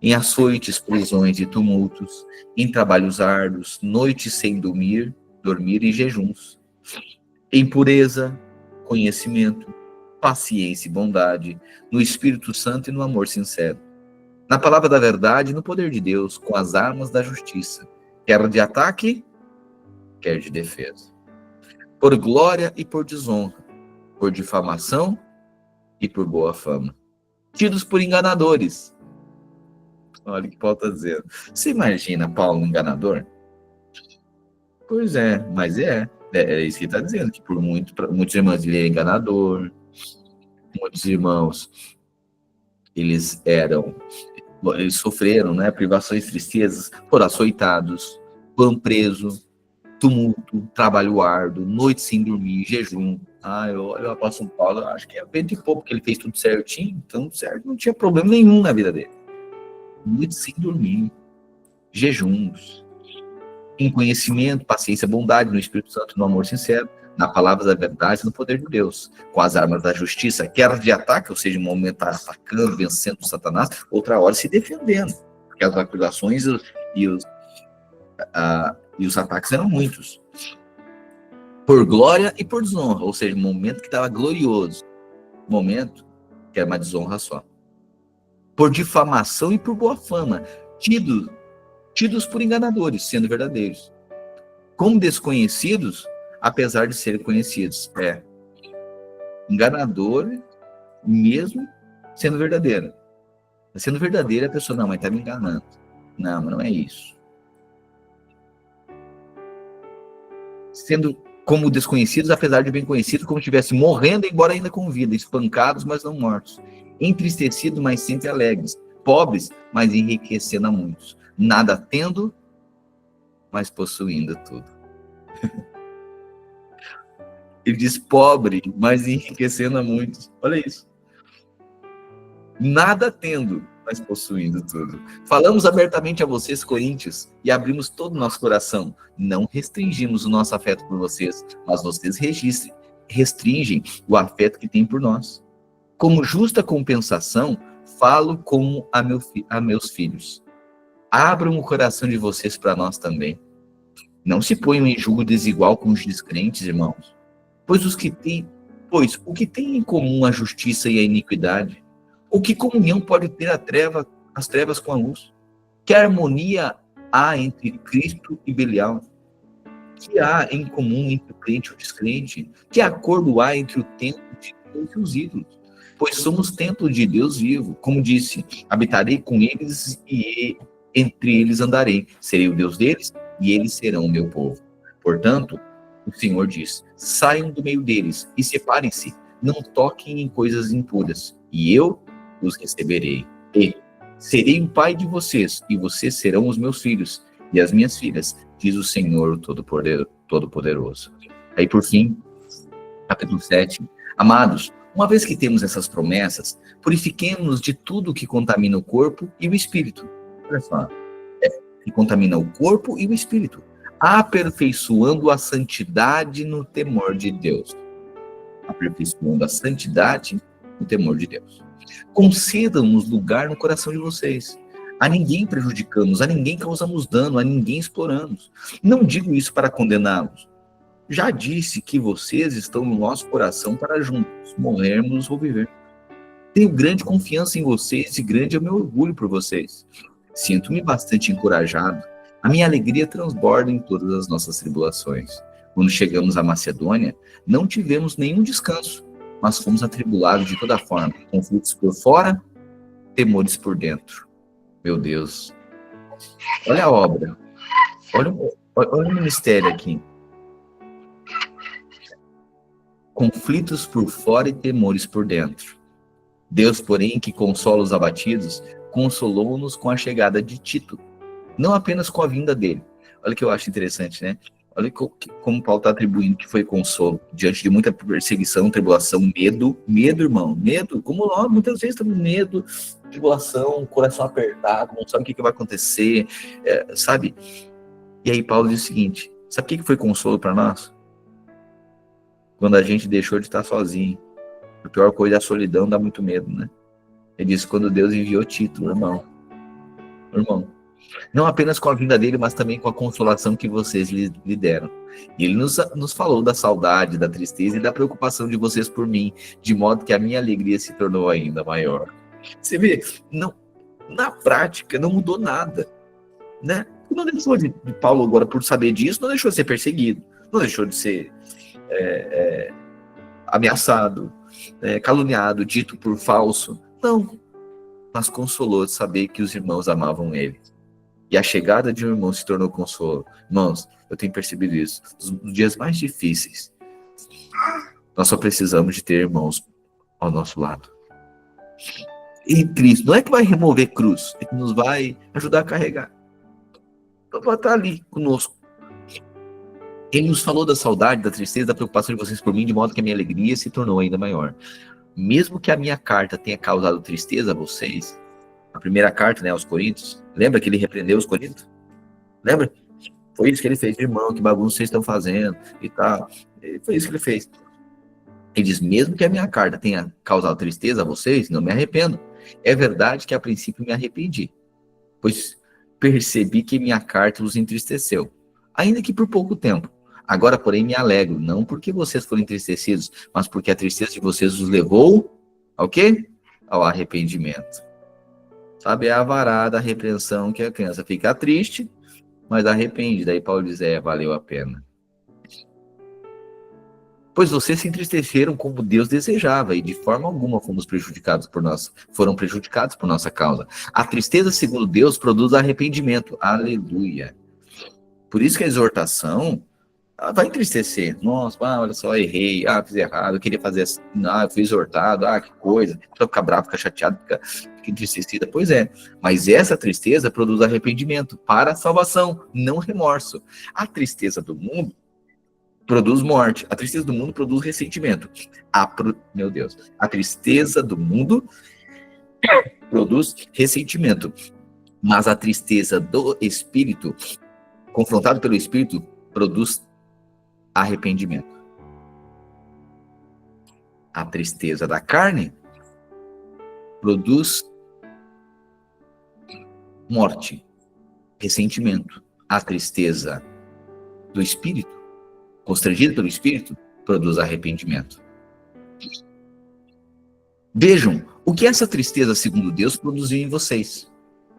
em açoites, prisões e tumultos, em trabalhos árduos, noites sem dormir e jejuns, em pureza, conhecimento, paciência e bondade, no Espírito Santo e no amor sincero, na palavra da verdade e no poder de Deus, com as armas da justiça, quer de ataque, quer de defesa, por glória e por desonra, por difamação e por boa fama, tidos por enganadores. Olha o que Paulo está dizendo. Você imagina Paulo um enganador? Pois é, mas é isso que ele está dizendo, que por muitos irmãos ele é enganador, muitos irmãos eles sofreram, né, privações, tristezas, foram açoitados, foram presos, tumulto, trabalho árduo, noite sem dormir, jejum. Eu apóstolo Paulo, eu acho que é vento e pouco, porque ele fez tudo certinho, então certo, não tinha problema nenhum na vida dele. Noite sem dormir, jejuns, em conhecimento, paciência, bondade, no Espírito Santo, no amor sincero, na palavra da verdade, no poder de Deus, com as armas da justiça, quer de ataque, ou seja, um momento tá atacando, vencendo Satanás, outra hora se defendendo, porque as acusações e os ataques eram muitos. Por glória e por desonra, ou seja, um momento que estava glorioso, momento que era uma desonra só. Por difamação e por boa fama, tidos por enganadores, sendo verdadeiros. Como desconhecidos, apesar de serem conhecidos. Enganador, mesmo sendo verdadeiro. Sendo verdadeira, a pessoa, não, mas está me enganando. Não, mas não é isso. Sendo como desconhecidos, apesar de bem conhecidos, como se estivessem morrendo, embora ainda com vida, espancados, mas não mortos. Entristecidos, mas sempre alegres. Pobres, mas enriquecendo a muitos. Nada tendo, mas possuindo tudo. Ele diz pobre, mas enriquecendo a muitos. Olha isso. Nada tendo, mas possuindo tudo. Falamos abertamente a vocês, coríntios, e abrimos todo o nosso coração. Não restringimos o nosso afeto por vocês, mas vocês restringem o afeto que têm por nós. Como justa compensação, falo como a meus filhos. Abram o coração de vocês para nós também. Não se ponham em julgo desigual com os descrentes, irmãos. Pois o que tem em comum a justiça e a iniquidade? Ou que comunhão pode ter as trevas com a luz? Que harmonia há entre Cristo e Belial? Que há em comum entre o crente e o descrente? Que acordo há entre o templo de Deus e os ídolos? pois somos templo de Deus vivo. Como disse, habitarei com eles e entre eles andarei. Serei o Deus deles e eles serão o meu povo. Portanto, o Senhor diz: saiam do meio deles e separem-se, não toquem em coisas impuras, e eu os receberei. E serei o pai de vocês, e vocês serão os meus filhos e as minhas filhas, diz o Senhor Todo-Poderoso. Aí, por fim, capítulo 7. Amados, uma vez que temos essas promessas, purifiquemos-nos de tudo que contamina o corpo e o espírito. Olha só, que contamina o corpo e o espírito, aperfeiçoando a santidade no temor de Deus. Aperfeiçoando a santidade no temor de Deus. Concedam-nos lugar no coração de vocês. A ninguém prejudicamos, a ninguém causamos dano, a ninguém exploramos. Não digo isso para condená-los. Já disse que vocês estão no nosso coração para juntos morrermos ou viver. Tenho grande confiança em vocês e grande é o meu orgulho por vocês. Sinto-me bastante encorajado. A minha alegria transborda em todas as nossas tribulações. Quando chegamos à Macedônia, não tivemos nenhum descanso, mas fomos atribulados de toda forma, conflitos por fora, temores por dentro. Meu Deus. Olha a obra. Olha o ministério aqui. Conflitos por fora e temores por dentro. Deus, porém, que consola os abatidos, consolou-nos com a chegada de Tito, não apenas com a vinda dele. Olha o que eu acho interessante, né? Olha como Paulo está atribuindo que foi consolo diante de muita perseguição, tribulação, medo, irmão, medo, como nós muitas vezes estamos medo, tribulação, coração apertado, não sabe o que vai acontecer, sabe? E aí Paulo diz o seguinte: sabe o que foi consolo para nós? Quando a gente deixou de estar sozinho. A pior coisa é a solidão, dá muito medo, né? Ele disse: quando Deus enviou Tito, irmão, não apenas com a vinda dele, mas também com a consolação que vocês lhe deram. E ele nos falou da saudade, da tristeza e da preocupação de vocês por mim, de modo que a minha alegria se tornou ainda maior. Você vê, não, na prática não mudou nada, né? Não deixou de Paulo agora, por saber disso, não deixou de ser perseguido, não deixou de ser ameaçado, caluniado, dito por falso. Não, mas consolou de saber que os irmãos amavam ele. E a chegada de um irmão se tornou consolo. Irmãos, eu tenho percebido isso. Nos dias mais difíceis, nós só precisamos de ter irmãos ao nosso lado. E Cristo, não é que vai remover cruz, é que nos vai ajudar a carregar. Então vai estar ali conosco. Ele nos falou da saudade, da tristeza, da preocupação de vocês por mim, de modo que a minha alegria se tornou ainda maior. Mesmo que a minha carta tenha causado tristeza a vocês, a primeira carta, né, aos Coríntios, lembra que ele repreendeu os Coríntios? Lembra? Foi isso que ele fez, irmão, que bagunça vocês estão fazendo e tal. Foi isso que ele fez. Ele diz: mesmo que a minha carta tenha causado tristeza a vocês, não me arrependo. É verdade que a princípio me arrependi, pois percebi que minha carta os entristeceu, ainda que por pouco tempo. Agora, porém, me alegro, não porque vocês foram entristecidos, mas porque a tristeza de vocês os levou ao quê? Ao arrependimento. Sabe, é a varada, a repreensão, que a criança fica triste, mas arrepende. Daí Paulo diz: valeu a pena. Pois vocês se entristeceram como Deus desejava, e de forma alguma foram prejudicados por nossa causa. A tristeza, segundo Deus, produz arrependimento. Aleluia. Por isso que a exortação vai entristecer. Nossa, olha só, errei, fiz errado, eu queria fazer assim, eu fui exortado, que coisa. A pessoa fica brava, fica chateada, fica entristecida. Pois é, mas essa tristeza produz arrependimento para a salvação, não remorso. A tristeza do mundo produz morte, a tristeza do mundo produz ressentimento. Meu Deus, a tristeza do mundo produz ressentimento, mas a tristeza do Espírito, confrontado pelo Espírito, produz arrependimento. A tristeza da carne produz morte, ressentimento. A tristeza do Espírito, constrangida pelo Espírito, produz arrependimento. Vejam o que essa tristeza, segundo Deus, produziu em vocês.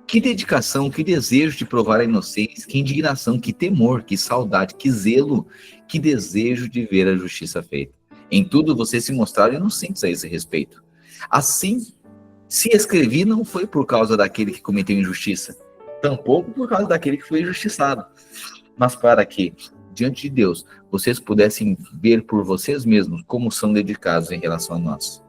Que dedicação, que desejo de provar a inocência, que indignação, que temor, que saudade, que zelo, que desejo de ver a justiça feita. Em tudo vocês se mostraram inocentes a esse respeito. Assim, se escrevi não foi por causa daquele que cometeu injustiça, tampouco por causa daquele que foi injustiçado, mas para que, diante de Deus, vocês pudessem ver por vocês mesmos como são dedicados em relação a nós.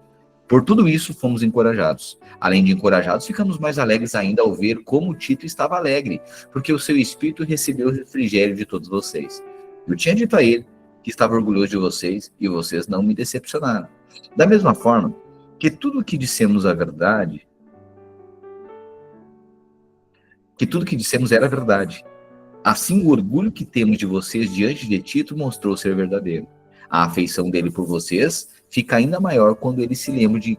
Por tudo isso, fomos encorajados. Além de encorajados, ficamos mais alegres ainda ao ver como Tito estava alegre, porque o seu espírito recebeu o refrigério de todos vocês. Eu tinha dito a ele que estava orgulhoso de vocês e vocês não me decepcionaram. Da mesma forma que tudo o que dissemos a verdade, que tudo que dissemos era verdade. Assim, o orgulho que temos de vocês diante de Tito mostrou ser verdadeiro. A afeição dele por vocês fica ainda maior quando ele se lembra de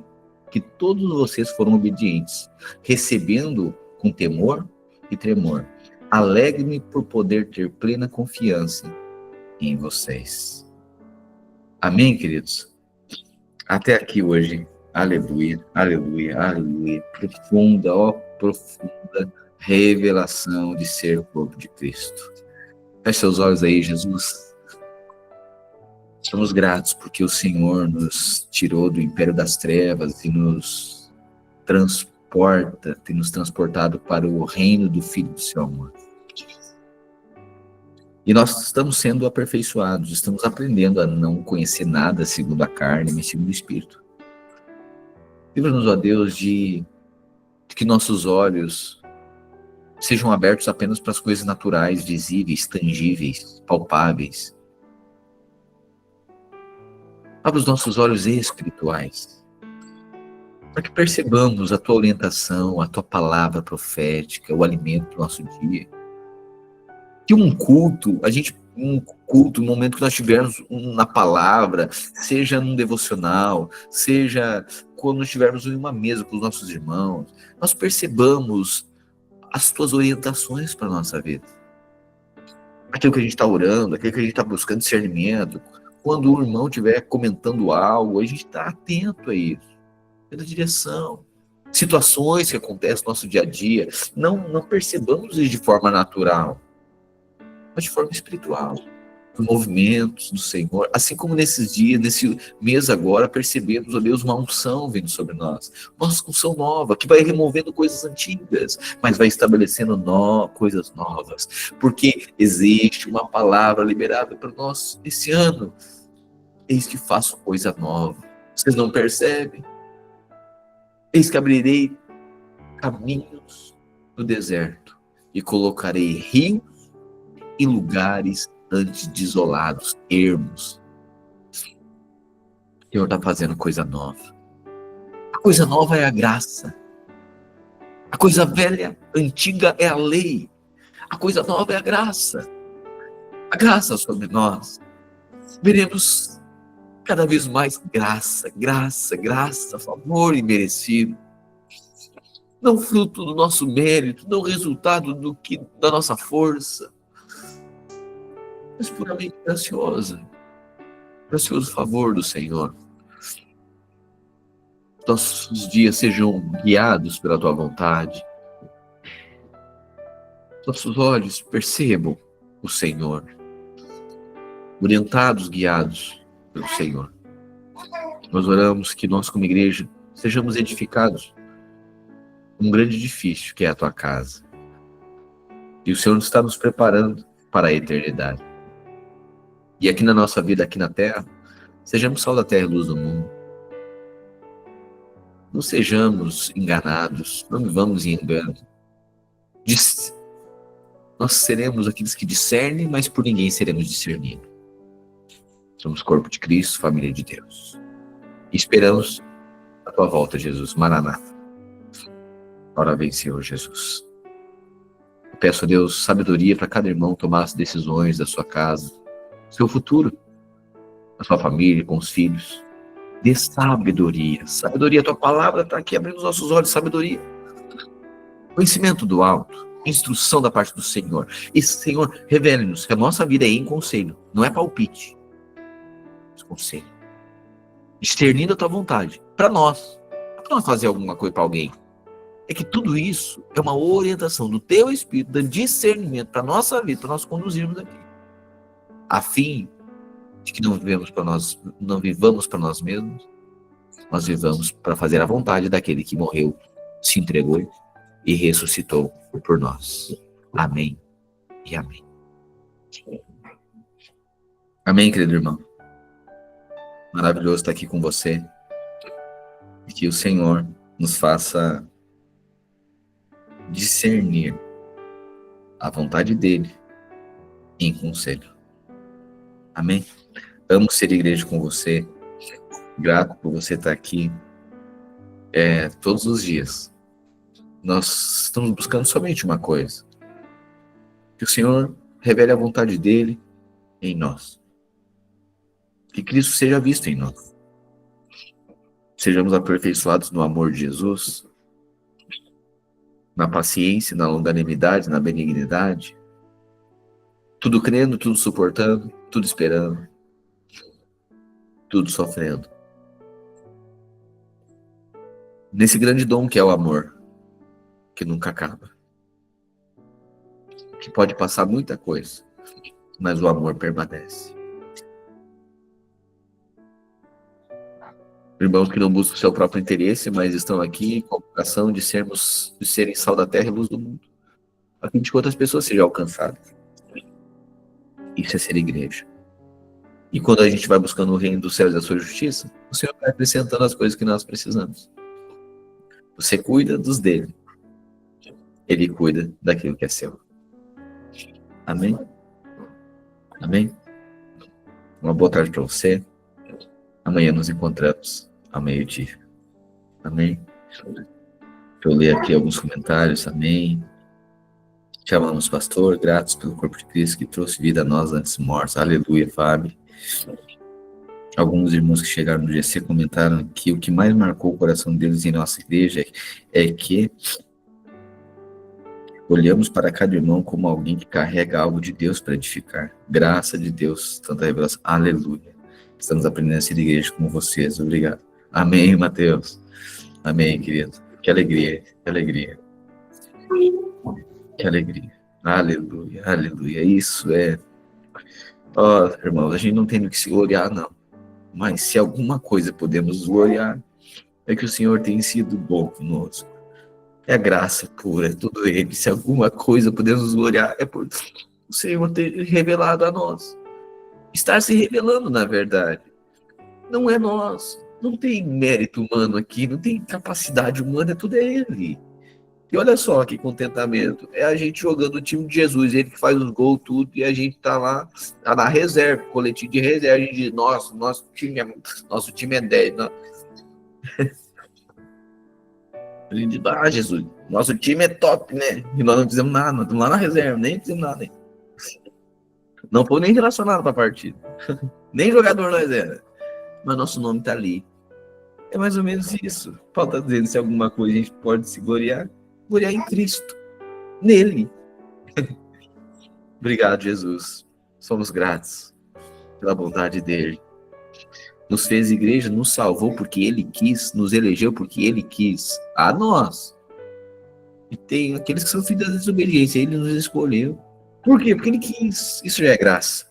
que todos vocês foram obedientes, recebendo com temor e tremor. Alegre-me por poder ter plena confiança em vocês. Amém, queridos? Até aqui hoje. Aleluia, aleluia, aleluia. Profunda, ó, profunda revelação de ser o corpo de Cristo. Feche seus olhos aí, Jesus. Somos gratos porque o Senhor nos tirou do império das trevas e nos transporta, tem nos transportado para o reino do Filho do seu amor. E nós estamos sendo aperfeiçoados, estamos aprendendo a não conhecer nada segundo a carne, mas segundo o Espírito. Livra-nos, ó Deus, de que nossos olhos sejam abertos apenas para as coisas naturais, visíveis, tangíveis, palpáveis. Abra os nossos olhos espirituais, para que percebamos a tua orientação, a tua palavra profética, o alimento do nosso dia. Que um culto, no momento que nós tivermos na palavra, seja num devocional, seja quando estivermos em uma mesa com os nossos irmãos, nós percebamos as tuas orientações para a nossa vida. Aquilo que a gente está orando, aquilo que a gente está buscando discernimento. Quando o irmão estiver comentando algo, a gente está atento a isso, pela direção. Situações que acontecem no nosso dia a dia, não percebamos isso de forma natural, mas de forma espiritual. Os movimentos do Senhor, assim como nesses dias, nesse mês agora, percebemos, ó Deus, uma unção vindo sobre nós. Uma unção nova, que vai removendo coisas antigas, mas vai estabelecendo coisas novas. Porque existe uma palavra liberada para nós esse ano. Eis que faço coisa nova. Vocês não percebem? Eis que abrirei caminhos no deserto e colocarei rios em lugares antes desolados, ermos. O Senhor está fazendo coisa nova. A coisa nova é a graça. A coisa velha, antiga é a lei. A coisa nova é a graça. A graça sobre nós. Veremos cada vez mais graça, graça, graça, favor imerecido. Não fruto do nosso mérito, não resultado da nossa força, mas puramente gracioso favor do Senhor. Nossos dias sejam guiados pela tua vontade. Nossos olhos percebam o Senhor, orientados, guiados pelo Senhor. Nós oramos que nós, como igreja, sejamos edificados num grande edifício que é a tua casa. E o Senhor está nos preparando para a eternidade. E aqui na nossa vida, aqui na terra, sejamos sal da terra e luz do mundo. Não sejamos enganados, não vivamos em engano. Nós seremos aqueles que discernem, mas por ninguém seremos discernidos. Somos corpo de Cristo, família de Deus. E esperamos a tua volta, Jesus. Maranata. Ora vem, Senhor Jesus. Eu peço a Deus sabedoria para cada irmão tomar as decisões da sua casa, seu futuro, a sua família, com os filhos. Dê sabedoria. Sabedoria, a tua palavra está aqui abrindo os nossos olhos. Sabedoria. Conhecimento do alto. Instrução da parte do Senhor. E, Senhor, revele-nos que a nossa vida é em conselho, não é palpite. Conselho. Discernindo a tua vontade. Para nós. Não é para nós fazer alguma coisa para alguém. É que tudo isso é uma orientação do teu Espírito, de discernimento para a nossa vida, para nós conduzirmos aqui. A fim de que não vivamos para nós, não vivamos para nós mesmos, nós vivamos para fazer a vontade daquele que morreu, se entregou e ressuscitou por nós. Amém e amém. Amém, querido irmão. Maravilhoso estar aqui com você. E que o Senhor nos faça discernir a vontade dele em conselho. Amém? Amo ser igreja com você. Grato por você estar aqui todos os dias. Nós estamos buscando somente uma coisa: que o Senhor revele a vontade dele em nós. Que Cristo seja visto em nós. Sejamos aperfeiçoados no amor de Jesus, na paciência, na longanimidade, na benignidade. Tudo crendo, tudo suportando, tudo esperando, tudo sofrendo. Nesse grande dom que é o amor, que nunca acaba. Que pode passar muita coisa, mas o amor permanece. Irmãos que não buscam o seu próprio interesse, mas estão aqui com a vocação de serem sal da terra e luz do mundo, a fim de que outras pessoas sejam alcançadas. Isso é ser igreja. E quando a gente vai buscando o reino dos céus e a sua justiça, o Senhor vai acrescentando as coisas que nós precisamos. Você cuida dos dele. Ele cuida daquilo que é seu. Amém? Amém? Uma boa tarde para você. Amanhã nos encontramos ao meio-dia. Amém? Deixa eu ler aqui alguns comentários. Amém. Te amamos, pastor. Gratos pelo corpo de Cristo que trouxe vida a nós antes mortos. Aleluia, Fábio. Alguns irmãos que chegaram no GC comentaram que o que mais marcou o coração deles em nossa igreja é que olhamos para cada irmão como alguém que carrega algo de Deus para edificar. Graça de Deus, tanta revelação. Aleluia. Estamos aprendendo a ser igreja como vocês. Obrigado. Amém, Mateus. Amém, querido. Que alegria, que alegria. Que alegria. Aleluia, aleluia. Isso é... Ó, irmãos, a gente não tem no que se gloriar, não. Mas se alguma coisa podemos gloriar, é que o Senhor tem sido bom conosco. É a graça pura, é tudo ele. Se alguma coisa podemos nos gloriar, é por o Senhor ter revelado a nós. Estar se revelando, na verdade. Não é nós. Não tem mérito humano aqui, não tem capacidade humana, é tudo ele. E olha só que contentamento. É a gente jogando o time de Jesus, ele que faz os gols, tudo, e a gente tá lá, tá na reserva, coletivo de reserva. A gente diz, nosso time é 10. Não. A gente diz, Jesus, nosso time é top, né? E nós não fizemos nada, nós estamos lá na reserva, nem fizemos nada. Hein? Não foi nem relacionado para a partida. Nem jogador nós era. Mas nosso nome tá ali. É mais ou menos isso. Paulo está dizendo, se alguma coisa a gente pode se gloriar em Cristo. Nele. Obrigado, Jesus. Somos gratos pela bondade dele. Nos fez igreja, nos salvou porque ele quis, nos elegeu porque ele quis. A nós. E tem aqueles que são filhos da desobediência, ele nos escolheu. Por quê? Porque ele quis. Isso já é graça.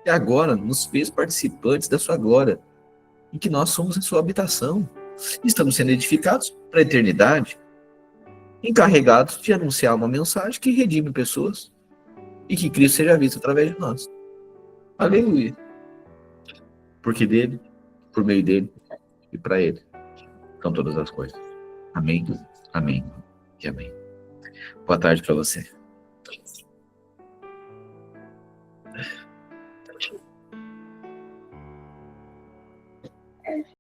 E agora nos fez participantes da sua glória, em que nós somos a sua habitação. Estamos sendo edificados para a eternidade, encarregados de anunciar uma mensagem que redime pessoas e que Cristo seja visto através de nós. Aleluia. Porque dele, por meio dele e para ele são todas as coisas. Amém, amém e amém. Boa tarde para você.